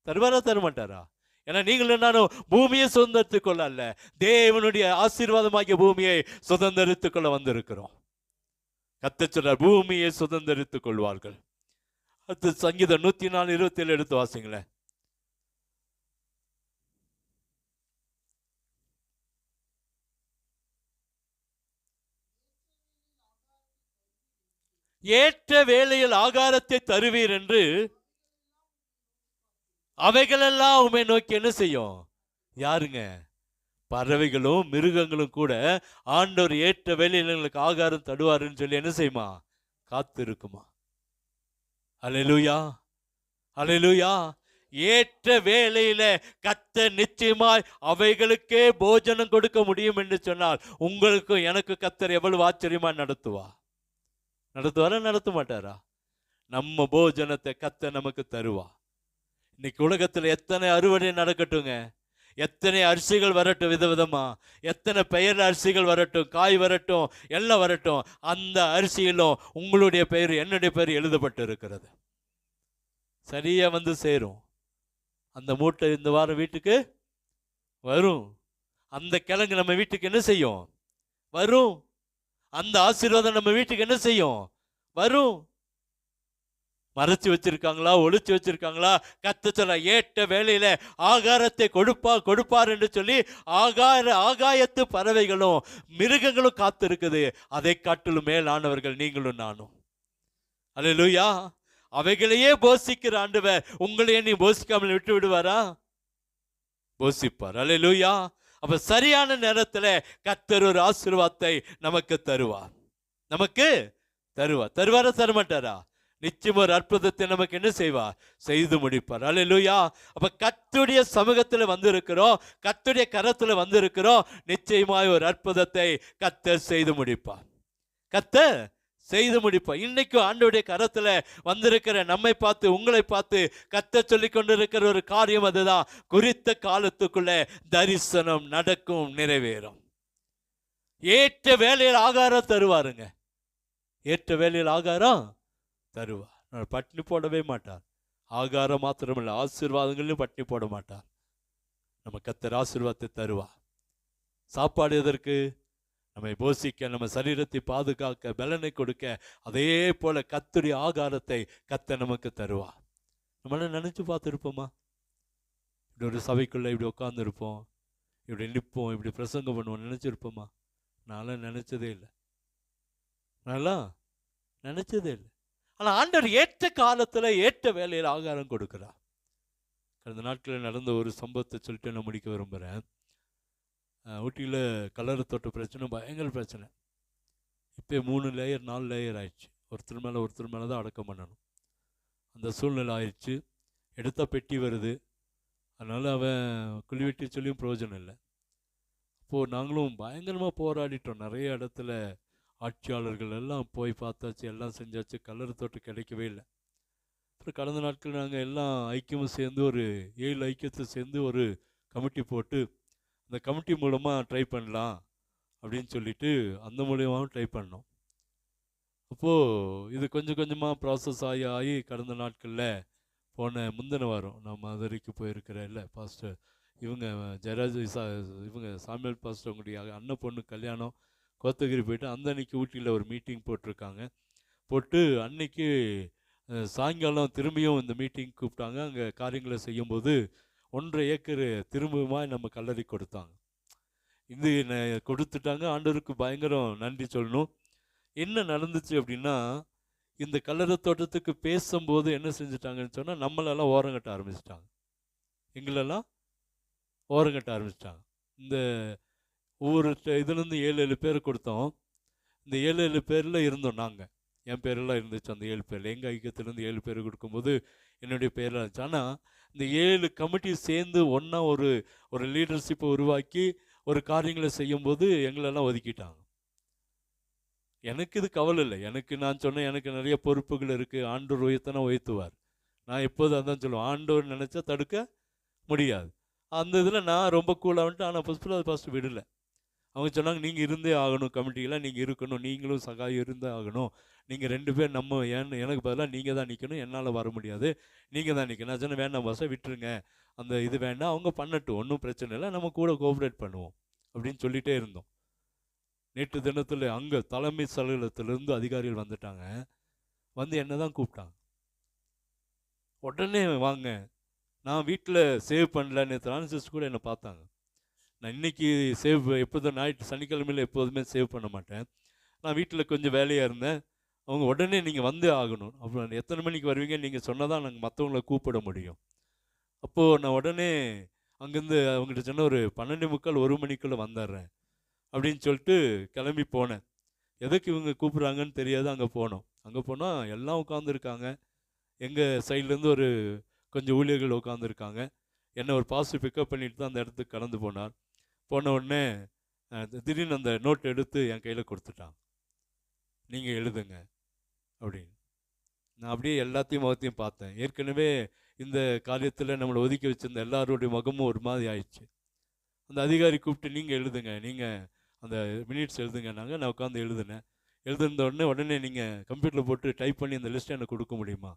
தருவாரா தரமாட்டாரா? ஏன்னா நீங்களும் நானும் பூமியை சுதந்திரித்துக் கொள்ள அல்ல, தேவனுடைய ஆசீர்வாதமாகிய பூமியை சுதந்திரித்துக் கொள்ள வந்திருக்கிறோம். கர்த்தர் சொல்றார், பூமியை சுதந்திரித்துக் கொள்வார்கள். அடுத்து சங்கீதம் 104:27 எடுத்து வாசிங்களேன். ஏற்ற வேளையில் ஆகாரத்தை தருவீர் என்று அவைகளெல்லாம் உம்மை நோக்கி என்ன செய்யும்? யாருங்க? பறவைகளும் மிருகங்களும் கூட ஆண்டவர் ஏற்ற வேளையில் எங்களுக்கு ஆகாரம் தருவாருன்னு சொல்லி என்ன செய்யுமா? காத்திருக்குமா? அல்லேலூயா. அல்லேலூயா. ஏற்ற வேளையில கர்த்தர் நிச்சயமாய் அவைகளுக்கே போஜனம் கொடுக்க முடியும் என்று சொன்னால் உங்களுக்கும் எனக்கு கர்த்தர் எவ்வளவு ஆச்சரியமா நடத்துவா? நடத்துவாரா நடத்த மாட்டாரா? நம்ம போஜனத்தை கர்த்தர் நமக்கு தருவா. இன்னைக்கு உலகத்துல எத்தனை அறுவடை நடக்கட்டுங்க, எத்தனை அரிசிகள் வரட்டும் விதவிதமா, எத்தனை பெயர் அரிசிகள் வரட்டும், காய் வரட்டும், எல்லாம் வரட்டும், அந்த அரிசியிலும் உங்களுடைய பெயர் என்னுடைய பெயர் எழுதப்பட்டு இருக்கிறது. சரியா வந்து சேரும். அந்த மூட்டை இந்த வாரம் வீட்டுக்கு வரும். அந்த கிழங்கு நம்ம வீட்டுக்கு என்ன செய்யும்? வரும். அந்த ஆசீர்வாதம் நம்ம வீட்டுக்கு என்ன செய்யும்? வரும். மறைச்சு வச்சிருக்காங்களா, ஒளிச்சு வச்சிருக்காங்களா? கர்த்தர் சொல்ற, ஏற்ற வேளையில ஆகாரத்தை கொடுப்பார் என்று சொல்லி ஆகாயத்து பறவைகளும் மிருகங்களும் காத்து இருக்குது. அதை காட்டிலும் மேலானவர்கள் நீங்களும் நானும். அல்லேலூயா. அவைகளையே போஷிக்கிற ஆண்டவர் உங்களையே நீ போஷிக்காமல் விட்டு விடுவாரா? போஷிப்பார். அல்லேலூயா. அப்ப சரியான நேரத்துல கர்த்தர் ஒரு ஆசீர்வாதத்தை நமக்கு தருவார். நமக்கு தருவார். தருவாரா தரமாட்டாரா? நிச்சயம் ஒரு அற்புதத்தை நமக்கு என்ன செய்வார்? செய்து முடிப்பார். அல்லேலூயா. அப்ப கர்த்தருடைய சமூகத்துல வந்திருக்கிறோம், கர்த்தருடைய கரத்துல வந்திருக்கிறோம். நிச்சயமாய் ஒரு அற்புதத்தை கர்த்தர் செய்து முடிப்பார். கர்த்தர் செய்து முடிப்பார். இன்னைக்கும் ஆண்டவருடைய கரத்துல வந்திருக்கிற நம்மை பார்த்து, உங்களை பார்த்து கர்த்தர் சொல்லி கொண்டிருக்கிற ஒரு காரியம் அதுதான், குறித்த காலத்துக்குள்ள தரிசனம் நடக்கும், நிறைவேறும். ஏற்ற வேலையில் ஆகாரம் தருவாருங்க. ஏற்ற வேலையில் ஆகாரம் தருவார். நான் பட்டினி போடவே மாட்டார். ஆகாரம் மாத்திரமில்லை, ஆசீர்வாதங்களையும் பட்டினி போட மாட்டார். நம்ம கர்த்தர் ஆசீர்வாதத்தை தருவார். சாப்பாடு எதற்கு? நம்மை போஷிக்க, நம்ம சரீரத்தை பாதுகாக்க, பலனை கொடுக்க. அதே போல கர்த்தருடைய ஆகாரத்தை கர்த்தர் நமக்கு தருவார். நம்மளால நினைச்சு பார்த்துருப்போமா? இப்படி ஒரு சபைக்குள்ள இப்படி உட்கார்ந்து இருப்போம், இப்படி நிற்போம், இப்படி பிரசங்கம் பண்ணுவோம், நினைச்சிருப்போமா? நான்லாம் நினைச்சதே இல்லை. நான்லாம் நினைச்சதே இல்லை. ஆனால் ஆண்டவர் ஏற்ற காலத்தில் ஏற்ற வேலையில் ஆகாரம் கொடுக்கிறார். கடந்த நாட்களில் நடந்த ஒரு சம்பவத்தை சொல்லிட்டு நான் முடிக்க விரும்புகிறேன். ஊட்டியில் கலர் தோட்ட பிரச்சனை, பயங்கர பிரச்சனை. இப்போ 3 லேயர் 4 லேயர் ஆயிடுச்சு. ஒருத்தர் மேலே தான் அடக்கம் பண்ணணும். அந்த சூழ்நிலை ஆயிடுச்சு. எடுத்தால் பெட்டி வருது. அதனால் அவன் குழி வெட்டி சொல்லியும் பிரயோஜனம் இல்லை. அப்போது நாங்களும் பயங்கரமாக போராடிட்டோம். நிறைய இடத்துல ஆட்சியாளர்கள் எல்லாம் போய் பார்த்தாச்சு, எல்லாம் செஞ்சாச்சு. கலர் தோட்டு கிடைக்கவே இல்லை. அப்புறம் கடந்த நாட்கள் நாங்கள் எல்லாம் ஐக்கியமும் சேர்ந்து ஒரு 7 ஐக்கியத்தை சேர்ந்து ஒரு கமிட்டி போட்டு, அந்த கமிட்டி மூலமாக ட்ரை பண்ணலாம் அப்படின்னு சொல்லிட்டு அந்த மூலியமாகவும் ட்ரை பண்ணோம். அப்போது இது கொஞ்சம் கொஞ்சமாக ப்ராசஸ் ஆகி கடந்த நாட்களில் முந்தின வாரம் நான் மதுரைக்கு போயிருக்கிற இல்லை பாஸ்டர் இவங்க ஜெயராஜ் இவங்க சாமியல் பாஸ்டர் அவங்களுடைய அண்ணன் பொண்ணு கல்யாணம் கோத்தகிரி போயிட்டு அந்த அன்னைக்கு ஊட்டியில் ஒரு மீட்டிங் போட்டிருக்காங்க. போட்டு அன்னைக்கு சாயங்காலம் திரும்பியும் இந்த மீட்டிங் கூப்பிட்டாங்க. அங்கே காரியங்களை செய்யும்போது 1.5 ஏக்கர் திரும்பவுமா நம்ம கல்லறை கொடுத்தாங்க. இது கொடுத்துட்டாங்க. ஆண்டவருக்கு பயங்கரம் நன்றி சொல்லணும். என்ன நடந்துச்சு அப்படின்னா, இந்த கல்லறை தோட்டத்துக்கு பேசும்போது என்ன செஞ்சுட்டாங்கன்னு சொன்னால், நம்மளெல்லாம் ஓரங்கட்ட ஆரம்பிச்சிட்டாங்க. எங்களெல்லாம் ஓரங்கட்ட ஆரம்பிச்சிட்டாங்க. இந்த ஒவ்வொரு இதுலேருந்து 7 பேர் கொடுத்தோம். இந்த 7 பேரில் இருந்தோம் நாங்கள். என் பேரெல்லாம் இருந்துச்சு அந்த 7 பேரில். எங்கள் ஐக்கியத்துலேருந்து 7 பேர் கொடுக்கும்போது என்னுடைய பேரெலாம் இருந்துச்சு. ஆனால் இந்த 7 கமிட்டி சேர்ந்து ஒன்றா ஒரு லீடர்ஷிப்பை உருவாக்கி ஒரு காரியங்களை செய்யும்போது எங்களெல்லாம் ஒதுக்கிட்டாங்க. எனக்கு இது கவலை இல்லை. நான் சொன்னேன், எனக்கு நிறைய பொறுப்புகள் இருக்குது. ஆண்டவர் உயர்த்தனா உயர்த்துவார். நான் எப்போதும் அதான் சொல்லுவேன், ஆண்டவர் நினச்சா தடுக்க முடியாது. அந்த இதில் நான் ரொம்ப கூலாக வந்துட்டு. ஆனால் ஃபஸ்ட்டு விடலை. அவங்க சொன்னாங்க, நீங்கள் இருந்தே ஆகணும், கமிட்டியில் நீங்கள் இருக்கணும், நீங்களும் சகாயம் இருந்தே ஆகணும். நீங்கள் 2 பேர் எனக்கு பதிலாக நீங்கள் தான் நிற்கணும், என்னால் வர முடியாது, நீங்கள் தான் நிற்கணும். நான் சொன்னேன், வேண்டாம் பாச விட்டுருங்க, அந்த இது வேண்டாம், அவங்க பண்ணட்டும், ஒன்றும் பிரச்சனை இல்லை, நம்ம கூட கோஆப்ரேட் பண்ணுவோம் அப்படின்னு சொல்லிகிட்டே இருந்தோம். நேற்று தினத்தில் அங்கே தலைமை அலுவலகத்திலேருந்து அதிகாரிகள் வந்துட்டாங்க. வந்து என்ன தான் கூப்பிட்டாங்க. உடனே வாங்க, நான் வீட்டில் சேவ் பண்ணல. நேற்று ஆன்சிஸ்ட் கூட என்னை பார்த்தாங்க. நான் இன்றைக்கி சேவ் எப்போதும் சனிக்கிழமையில் எப்போதுமே சேவ் பண்ண மாட்டேன். நான் வீட்டில் கொஞ்சம் வேலையாக இருந்தேன். அவங்க உடனே நீங்கள் வந்தே ஆகணும், அப்புறம் எத்தனை மணிக்கு வருவீங்க நீங்கள் சொன்னால் தான் நாங்கள் மற்றவங்கள கூப்பிட முடியும். அப்போது நான் உடனே அங்கேருந்து அவங்ககிட்ட சொன்ன ஒரு 12:45 1 மணிக்குள்ளே வந்துடுறேன் அப்படின்னு சொல்லிட்டு கிளம்பி போனேன். எதுக்கு இவங்க கூப்பிட்றாங்கன்னு தெரியாது. அங்கே போனால் எல்லாம் உட்காந்துருக்காங்க. எங்கள் சைட்லேருந்து கொஞ்சம் ஊழியர்கள் உட்காந்துருக்காங்க. என்னை ஒரு பாஸ்டர் பிக்கப் பண்ணிட்டு தான் அந்த இடத்துக்கு கடந்து போனார். போன உடனே திடீர்னு அந்த நோட் எடுத்து என் கையில் கொடுத்துட்டான். நீங்கள் எழுதுங்க அப்படின்னு. நான் அப்படியே எல்லாத்தையும் முகத்தையும் பார்த்தேன். ஏற்கனவே இந்த காரியத்தில் நம்மளை ஒதுக்கி வச்சிருந்த எல்லாருடைய முகமும் ஒரு மாதிரி ஆயிடுச்சு. அந்த அதிகாரி கூப்பிட்டு, நீங்கள் எழுதுங்க, நீங்கள் அந்த மினிட்ஸ் எழுதுங்கன்னாங்க. நான் உட்காந்து எழுதுனேன். எழுதுன உடனே நீங்கள் கம்ப்யூட்டரில் போட்டு டைப் பண்ணி அந்த லிஸ்ட்டை எனக்கு கொடுக்க முடியுமா?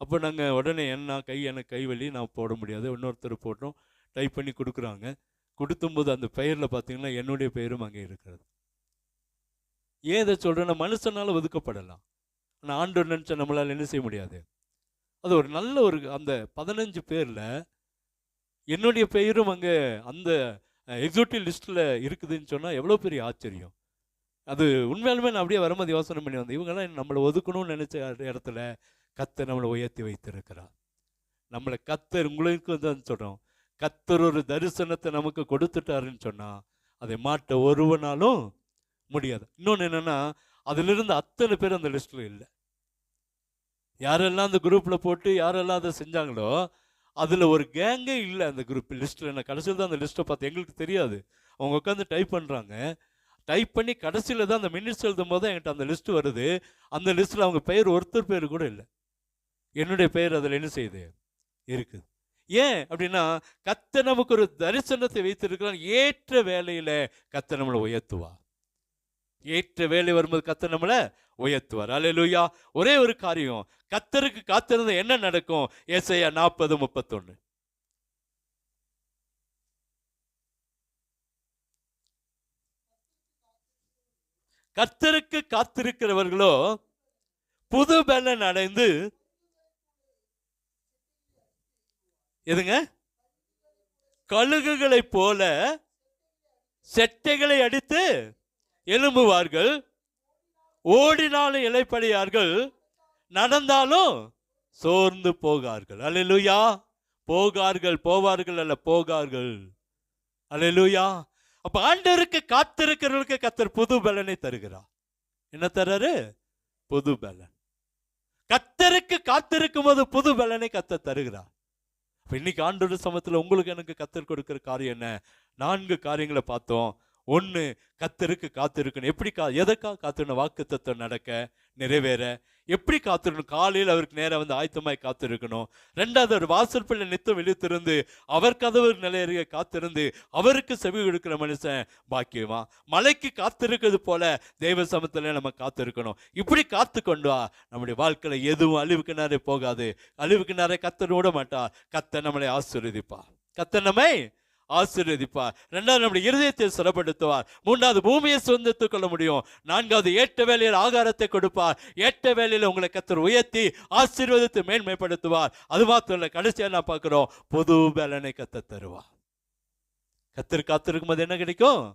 அப்போ நாங்கள் உடனே எனக்கு கை வலி, நான் போட முடியாது, இன்னொருத்தர் போட்டோம். டைப் பண்ணி கொடுக்குறாங்க. கொடுத்தும்போது அந்த பெயரில் பார்த்தீங்கன்னா என்னுடைய பெயரும் அங்கே இருக்கிறது. ஏன் இதை சொல்கிறேன்னா, மனுஷனால் ஒதுக்கப்படலாம், ஆனால் ஆண்டவர் நினச்சா நம்மளால் என்ன செய்ய முடியாது. அது ஒரு நல்ல அந்த 15 பேரில் என்னுடைய பெயரும் அங்கே அந்த எக்ஸிக்யூட்டிவ் லிஸ்ட்டில் இருக்குதுன்னு சொன்னால் எவ்வளோ பெரிய ஆச்சரியம். அது உண்மையாலுமே நான் அப்படியே வரும்போது யோசனை பண்ணி வந்தேன். இவங்கெல்லாம் நம்மளை ஒதுக்கணும்னு நினச்ச இடத்துல கர்த்தர் நம்மளை உயர்த்தி வைத்திருக்கிறார். நம்மளை கர்த்தர், உங்களுக்கு தான் சொல்கிறோம், கர்த்தர் ஒரு தரிசனத்தை நமக்கு கொடுத்துட்டாருன்னு சொன்னால் அதை மாற்ற ஒருவனாலும் முடியாது. இன்னொன்று என்னென்னா, அதிலிருந்து அத்தனை பேர் அந்த லிஸ்ட்டில் இல்லை. யாரெல்லாம் அந்த குரூப்பில் போட்டு யாரெல்லாம் அதை செஞ்சாங்களோ அதில் ஒரு கேங்கே இல்லை அந்த குரூப் லிஸ்ட்டில். நான் கடைசியில் தான் அந்த லிஸ்ட்டை பார்த்து, எங்களுக்கு தெரியாது. அவங்க உட்காந்து டைப் பண்ணுறாங்க. டைப் பண்ணி கடைசியில் தான் அந்த மினிட்ஸ் எழுதும் போது என்கிட்ட அந்த லிஸ்ட்டு வருது. அந்த லிஸ்ட்டில் அவங்க பெயர் ஒருத்தர் பேர் கூட இல்லை. என்னுடைய பெயர் அதில் என்ன செய்யுது இருக்குது. ஏன் அப்படின்னா, கர்த்தர் நமக்கு ஒரு தரிசனத்தை வைத்திருக்கிறார். ஏற்ற வேலையில் கர்த்தர் நம்மளை உயர்த்துவா. ஏற்ற வேலை வரும்போது கர்த்தர் நம்மளை உயர்த்துவார். அல்லேலூயா. ஒரே ஒரு காரியம், கர்த்தருக்கு காத்திருந்த என்ன நடக்கும்? ஏசாயா 40:31. கர்த்தருக்கு காத்திருக்கிறவர்களோ புது பலன் அடைந்து எதுங்க? கழுகுகளை போல செட்டைகளை அடித்து எழும்புவார்கள், ஓடினாலும் இளைப்படையார்கள், நடந்தாலும் சோர்ந்து போகார்கள். அல்லேலூயா. போகார்கள், போவார்கள் அல்ல, போகார்கள். அல்லேலூயா. அப்ப ஆண்டவருக்கு காத்திருக்கிறவர்களுக்கு கர்த்தர் புது பலனை தருகிறார். என்ன தர்றாரு? புது பலன். கர்த்தருக்கு காத்திருக்கும் போது புது பலனை கர்த்தர் தருகிறார். இன்னைக்கு ஆண்டவர் சமயத்தில் உங்களுக்கு எனக்கு கர்த்தர் கொடுக்கிற காரியம் என்ன? 4 காரியங்களை பார்த்தோம். 1, கர்த்தருக்கு காத்திருக்கணும். எப்படி எதற்காக காத்திருக்கணும்? வாக்குத்தத்தம் நடக்க, நிறைவேற. எப்படி காத்திருக்கணும்? காலையில் அவருக்கு நேரம் வந்து ஆயத்தமாய் காத்திருக்கணும். 2வது, அவர் வாசல் பிள்ளை நித்தம் விழித்திருந்து அவர் கதவு நிலையறிய காத்திருந்து அவருக்கு செவி கொடுக்கிற மனுஷன் பாக்கியமா. மலைக்கு காத்திருக்கிறது போல தெய்வ சமத்துல நம்ம காத்திருக்கணும். இப்படி காத்து கொண்டா நம்முடைய வாழ்க்கையில எதுவும் அழிவுக்கு நேரே போகாது. அழிவுக்கு நேரே கர்த்தர் விட மாட்டா. கர்த்தர் நம்மளை ஆசீர்வதிப்பார். கர்த்தர் நம்மை ஆசீர்வதிப்பார். 2வது, நம்முடைய இருதயத்தை சுரப்படுத்துவார். 3வது, பூமியை சொந்தத்துக் கொள்ள முடியும். 4வது, ஏற்ற வேலையில் ஆகாரத்தை கொடுப்பார். ஏற்ற வேலையில் உங்களை கர்த்தர் உயர்த்தி ஆசீர்வதித்து மேன்மைப்படுத்துவார். அது மாத்திரம் இல்லை, கடைசியா நான் பார்க்கிறோம், புது பலனை கர்த்தர் தருவார். கர்த்தர் காத்திருக்கும் போது என்ன கிடைக்கும்?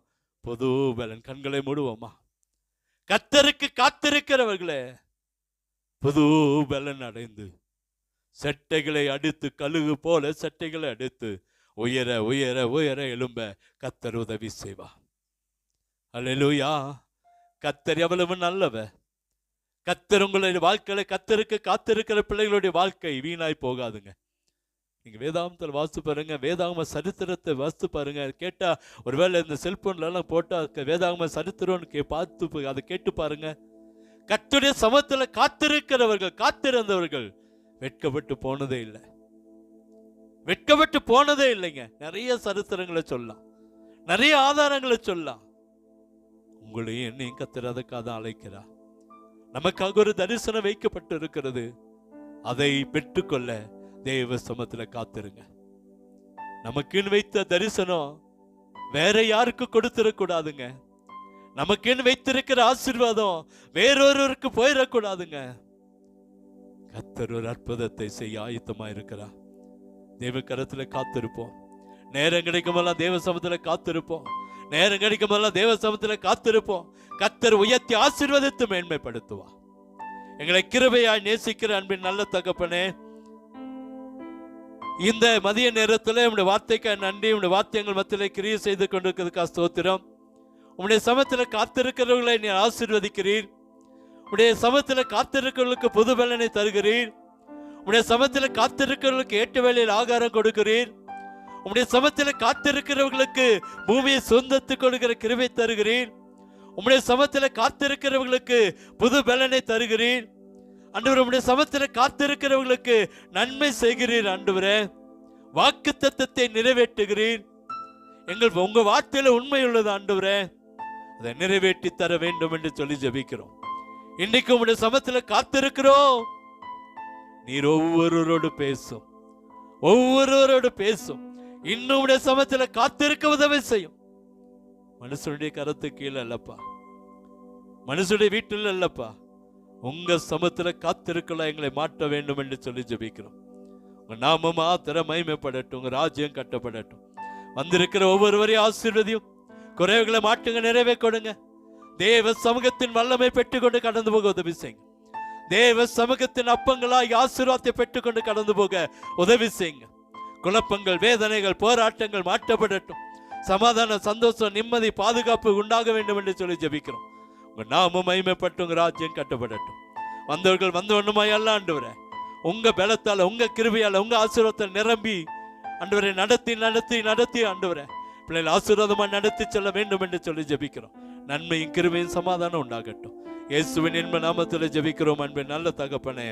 புது பலன். கண்களை மூடுவோமா? கர்த்தருக்கு காத்திருக்கிறவர்களே புது பலன் அடைந்து செட்டைகளை அடித்து, கழுகு போல செட்டைகளை அடித்து உயர உயர உயர எழும்ப கர்த்தர் உதவி செய்வார். அல்லேலூயா. கர்த்தர் எவ்வளவு நல்லவர். கர்த்தர் உங்களுடைய வாழ்க்கையில, கர்த்தருக்கு காத்திருக்கிற பிள்ளைகளுடைய வாழ்க்கை வீணாய் போகாதுங்க. நீங்க வேதாகமத்தில் வாசித்து பாருங்க, வேதாகம சரித்திரத்தை வாசித்து பாருங்க. கேட்டா ஒருவேளை இந்த செல்போன்ல எல்லாம் போட்டா வேதாகம சரித்திரம்னு பார்த்து அதை கேட்டு பாருங்க. கர்த்தருடைய சமத்துல காத்திருக்கிறவர்கள், காத்திருந்தவர்கள் வெட்கப்பட்டு போனதே இல்லை. வெட்கப்பட்டு போனதே இல்லைங்க. நிறைய சரித்திரங்களை சொல்லலாம், நிறைய ஆதாரங்களை சொல்லலாம். உங்களையும் என்னையும் கர்த்தர் அதுக்காக தான் அழைக்கிறார். நமக்காக ஒரு தரிசனம் வைக்கப்பட்டு இருக்கிறது. அதை பெற்றுக்கொள்ள தேவ சமத்துல காத்திருங்க. நமக்குன்னு வைத்த தரிசனம் வேற யாருக்கு கொடுத்துடக்கூடாதுங்க. நமக்குன்னு வைத்திருக்கிற ஆசீர்வாதம் வேறொருவருக்கு போயிடக்கூடாதுங்க. கர்த்தர் ஒரு அற்புதத்தை செய்ய ஆயத்தமா இருக்கிறார். தேவ கரத்துல காத்திருப்போம். நேரம் கிடைக்கும் போதெல்லாம் தேவ சமத்துல காத்திருப்போம். நேரம் கிடைக்கும் போதெல்லாம் தேவ சமத்துல காத்திருப்போம். கர்த்தர் உயர்த்தி ஆசீர்வதித்து மேன்மைப்படுத்துவார். எங்களை கிருபையாய் நேசிக்கிற அன்பின் நல்ல தகப்பனே, இந்த மதிய நேரத்தில் உங்களுடைய வார்த்தைக்கு நன்றி. உங்களுடைய வார்த்தைகள் மத்தியிலே கிரியை செய்து கொண்டிருக்கிறதுக்காக ஸ்தோத்திரம். உங்களுடைய சமத்தில் காத்திருக்கிறவர்களை நீ ஆசீர்வதிக்கிறீர். உங்களுடைய சமத்தில் காத்திருக்கிறவர்களுக்கு புது பலனை தருகிறீர். உங்களுடைய சமத்தில் காத்திருக்கிறவர்களுக்கு ஏற்ற வேளையில் ஆகாரம் கொடுக்கிறீர். உங்களுடைய சமத்தில் காத்திருக்கிறவர்களுக்கு பூமியை சொந்தத்துக் கொடுக்கிற கிருபை தருகிறீர். உங்களுடைய சமத்தில் காத்திருக்கிறவர்களுக்கு புது பலனை தருகிறீர். ஆண்டவரே, உம்முடைய சமத்தில் காத்திருக்கிறவர்களுக்கு நன்மை செய்கிறீர். ஆண்டவரே, வாக்குத்தத்தத்தை நிறைவேற்றுகிறீர். உங்க வார்த்தையில உண்மை உள்ளது. ஆண்டவரே, அதை நிறைவேற்றி தர வேண்டும் என்று சொல்லி ஜெபிக்கிறோம். இன்னைக்கு உம்முடைய சமத்தில் காத்திருக்கிறோம். நீர் ஒவ்வொருவரோடு பேசும், ஒவ்வொருவரோடு பேசும். இன்னும் உடைய சமத்தில் காத்திருக்க உதவி செய்யும். மனுஷனுடைய கருத்து கீழே அல்லப்பா, மனுஷனுடைய வீட்டில் அல்லப்பா, உங்க சமத்துல காத்திருக்கலாம் எங்களை மாற்ற வேண்டும் என்று சொல்லி ஜெபிக்கிறோம். உங்க நாம மாத்திர மகிமைப்படட்டும், உங்க ராஜ்யம் கட்டப்படட்டும். வந்திருக்கிற ஒவ்வொருவரையும் ஆசீர்வதியும். குறைவுகளை மாட்டுங்க, நிறைவே கொடுங்க. தேவ சமூகத்தின் வல்லமை பெற்றுக்கொண்டு கடந்து போக உதவி செய்யுங்க. தேவ சமூகத்தின் அப்பங்களாய் ஆசீர்வாதத்தை பெற்றுக்கொண்டு கடந்து போக உதவி செய்யுங்க. குழப்பங்கள், வேதனைகள், போராட்டங்கள் மாற்றப்படட்டும். சமாதானம், சந்தோஷம், நிம்மதி, பாதுகாப்பு உண்டாக வேண்டும் என்று சொல்லி ஜெபிக்கிறோம். உங்க நாம மகிமைப்பட்டு உங்க ராஜ்யம் கட்டப்படட்டும். வந்தவர்கள் வந்த ஒண்ணுமாய் அல்ல ஆண்டவரே, உங்க பலத்தால, உங்க கிருபையால, உங்க ஆசீர்வாதத்தால் நிரம்பி ஆண்டவரை நடத்தி நடத்தி நடத்தி ஆண்டவரே பிள்ளைகள் ஆசீர்வாதமா நடத்தி செல்ல வேண்டும் என்று சொல்லி ஜெபிக்கிறோம். நன்மையும் கிருபையும் சமாதானம் உண்டாகட்டும். இயேசுவின் இன்ப நாமத்தில் ஜெபிக்கிறோம் அன்பின் நல்ல தகப்பனே.